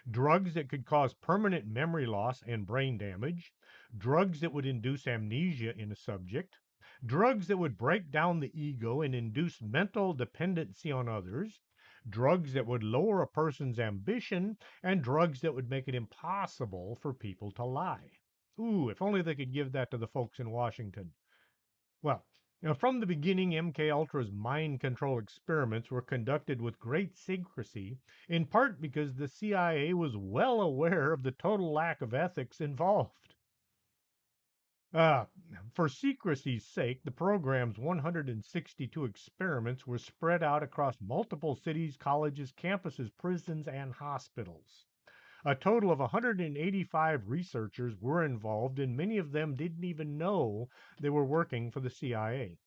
drugs that could cause permanent memory loss and brain damage, drugs that would induce amnesia in a subject, drugs that would break down the ego and induce mental dependency on others, drugs that would lower a person's ambition, and drugs that would make it impossible for people to lie. Ooh, if only they could give that to the folks in Washington. Well, from the beginning, MK Ultra's mind control experiments were conducted with great secrecy, in part because the CIA was well aware of the total lack of ethics involved. Uh, for secrecy's sake, the program's 162 experiments were spread out across multiple cities, colleges, campuses, prisons, and hospitals. A total of 185 researchers were involved, and many of them didn't even know they were working for the CIA.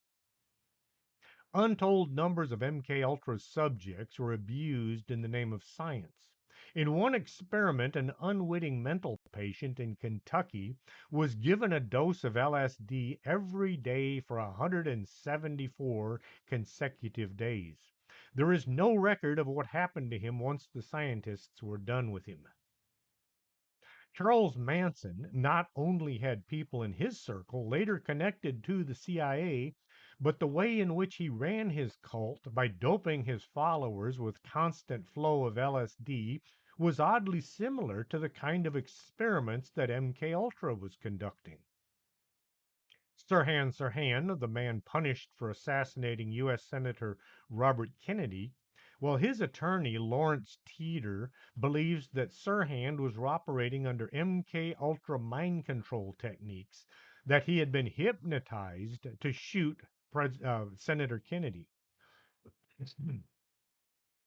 Untold numbers of MK Ultra subjects were abused in the name of science. In one experiment, an unwitting mental patient in Kentucky was given a dose of LSD every day for 174 consecutive days. There is no record of what happened to him once the scientists were done with him. Charles Manson not only had people in his circle later connected to the CIA, but the way in which he ran his cult by doping his followers with constant flow of LSD was oddly similar to the kind of experiments that MK Ultra was conducting. Sirhan, the man punished for assassinating U.S. Senator Robert Kennedy, well, his attorney, Lawrence Teeter, believes that Sirhan was operating under MK Ultra mind control techniques, that he had been hypnotized to shoot Senator Kennedy.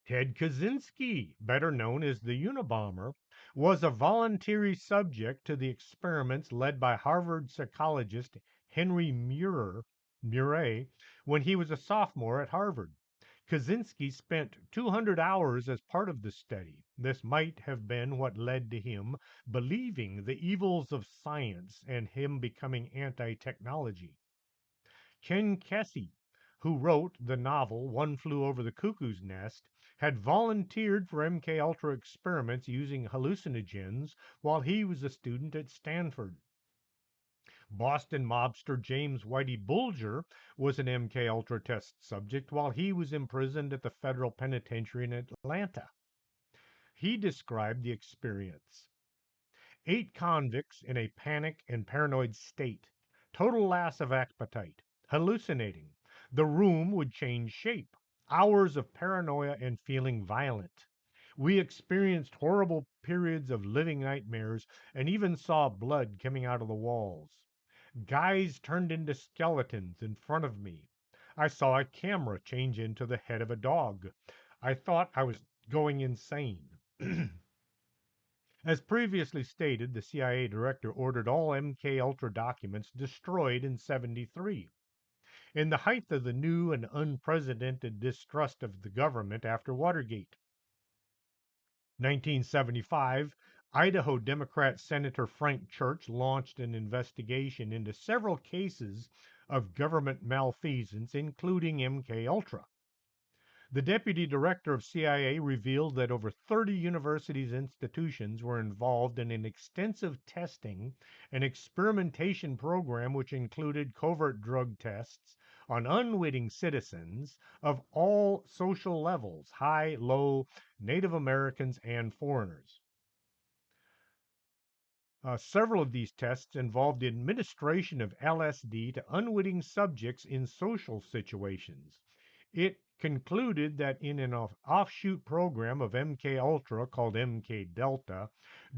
Ted Kaczynski, better known as the Unabomber, was a voluntary subject to the experiments led by Harvard psychologist Henry Murray when he was a sophomore at Harvard. Kaczynski spent 200 hours as part of the study. This might have been what led to him believing the evils of science and him becoming anti-technology. Ken Kesey, who wrote the novel One Flew Over the Cuckoo's Nest, had volunteered for MK Ultra experiments using hallucinogens while he was a student at Stanford. Boston mobster James Whitey Bulger was an MK Ultra test subject while he was imprisoned at the federal penitentiary in Atlanta. He described the experience. 8 convicts in a panic and paranoid state, total loss of appetite, hallucinating. The room would change shape. Hours of paranoia and feeling violent. We experienced horrible periods of living nightmares and even saw blood coming out of the walls. Guys turned into skeletons in front of me. I saw a camera change into the head of a dog. I thought I was going insane. As previously stated, the CIA director ordered all MK Ultra documents destroyed in 73. In the height of the new and unprecedented distrust of the government after Watergate. 1975, Idaho Democrat Senator Frank Church launched an investigation into several cases of government malfeasance, including MK Ultra. The deputy director of CIA revealed that over 30 universities institutions were involved in an extensive testing and experimentation program which included covert drug tests on unwitting citizens of all social levels, high, low, Native Americans, and foreigners. Several of these tests involved the administration of LSD to unwitting subjects in social situations. It concluded that in an offshoot program of MK Ultra called MK Delta,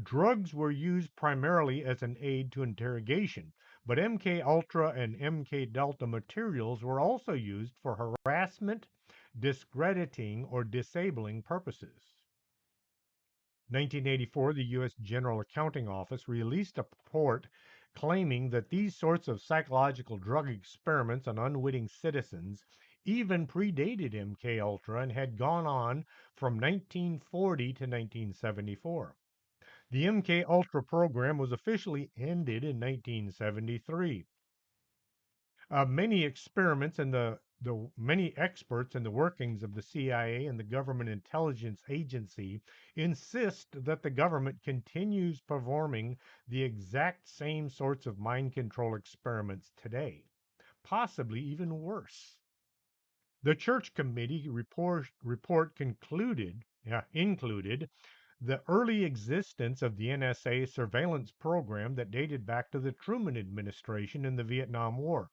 drugs were used primarily as an aid to interrogation, but MK Ultra and MK Delta materials were also used for harassment, discrediting, or disabling purposes. 1984, the U.S. General Accounting Office released a report claiming that these sorts of psychological drug experiments on unwitting citizens even predated MK Ultra and had gone on from 1940 to 1974. The MK Ultra program was officially ended in 1973. Many experiments and the many experts in the workings of the CIA and the Government Intelligence Agency insist that the government continues performing the exact same sorts of mind control experiments today, possibly even worse. The Church Committee report included the early existence of the NSA surveillance program that dated back to the Truman administration in the Vietnam War.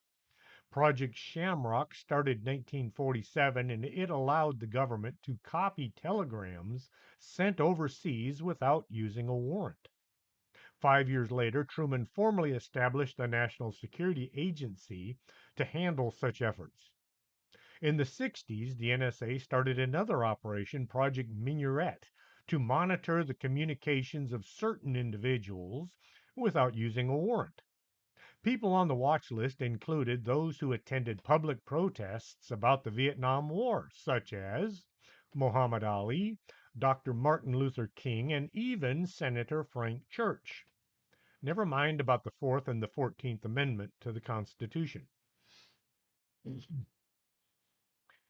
Project Shamrock started in 1947 and it allowed the government to copy telegrams sent overseas without using a warrant. 5 years later, Truman formally established the National Security Agency to handle such efforts. In the 60s, the NSA started another operation, Project Minuet, to monitor the communications of certain individuals without using a warrant. People on the watch list included those who attended public protests about the Vietnam War, such as Muhammad Ali, Dr. Martin Luther King, and even Senator Frank Church. Never mind about the Fourth and the 14th Amendment to the Constitution.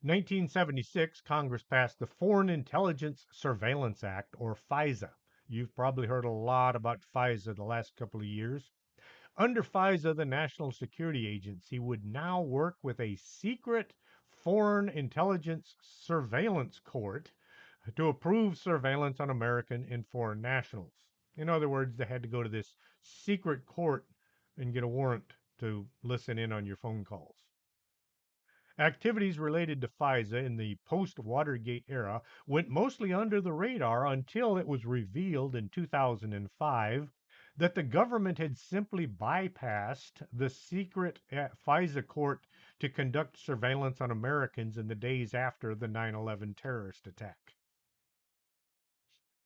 1976, Congress passed the Foreign Intelligence Surveillance Act, or FISA. You've probably heard a lot about FISA the last couple of years. Under FISA, the National Security Agency would now work with a secret foreign intelligence surveillance court to approve surveillance on American and foreign nationals. In other words, they had to go to this secret court and get a warrant to listen in on your phone calls. Activities related to FISA in the post Watergate era went mostly under the radar until it was revealed in 2005 that the government had simply bypassed the secret FISA court to conduct surveillance on Americans in the days after the 9/11 terrorist attack.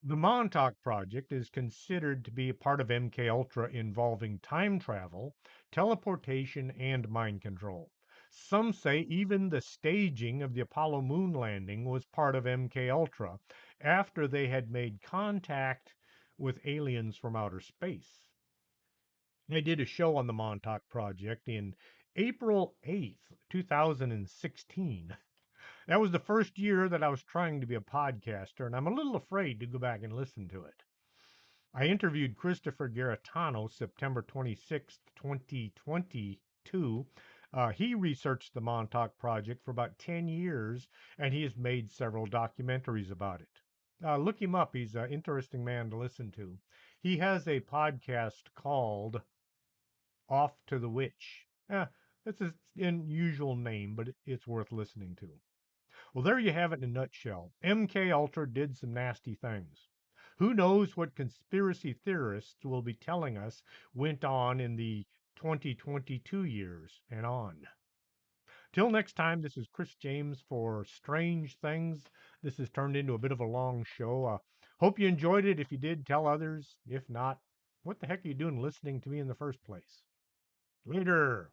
The Montauk Project is considered to be a part of MK Ultra involving time travel, teleportation, and mind control. Some say even the staging of the Apollo moon landing was part of MK Ultra after they had made contact with aliens from outer space. I did a show on the Montauk Project in April 8th, 2016. That was the first year that I was trying to be a podcaster, and I'm a little afraid to go back and listen to it. I interviewed Christopher Garetano September 26th, 2022. He researched the Montauk Project for about 10 years, and he has made several documentaries about it. Look him up. He's an interesting man to listen to. He has a podcast called Off to the Witch. That's his unusual name, but it's worth listening to. Well, there you have it in a nutshell. MK Ultra did some nasty things. Who knows what conspiracy theorists will be telling us went on in the 2022 years and on. Till next time, this is Chris James for Strange Things. This has turned into a bit of a long show. Hope you enjoyed it. If you did, tell others. If not, what the heck are you doing listening to me in the first place? Later.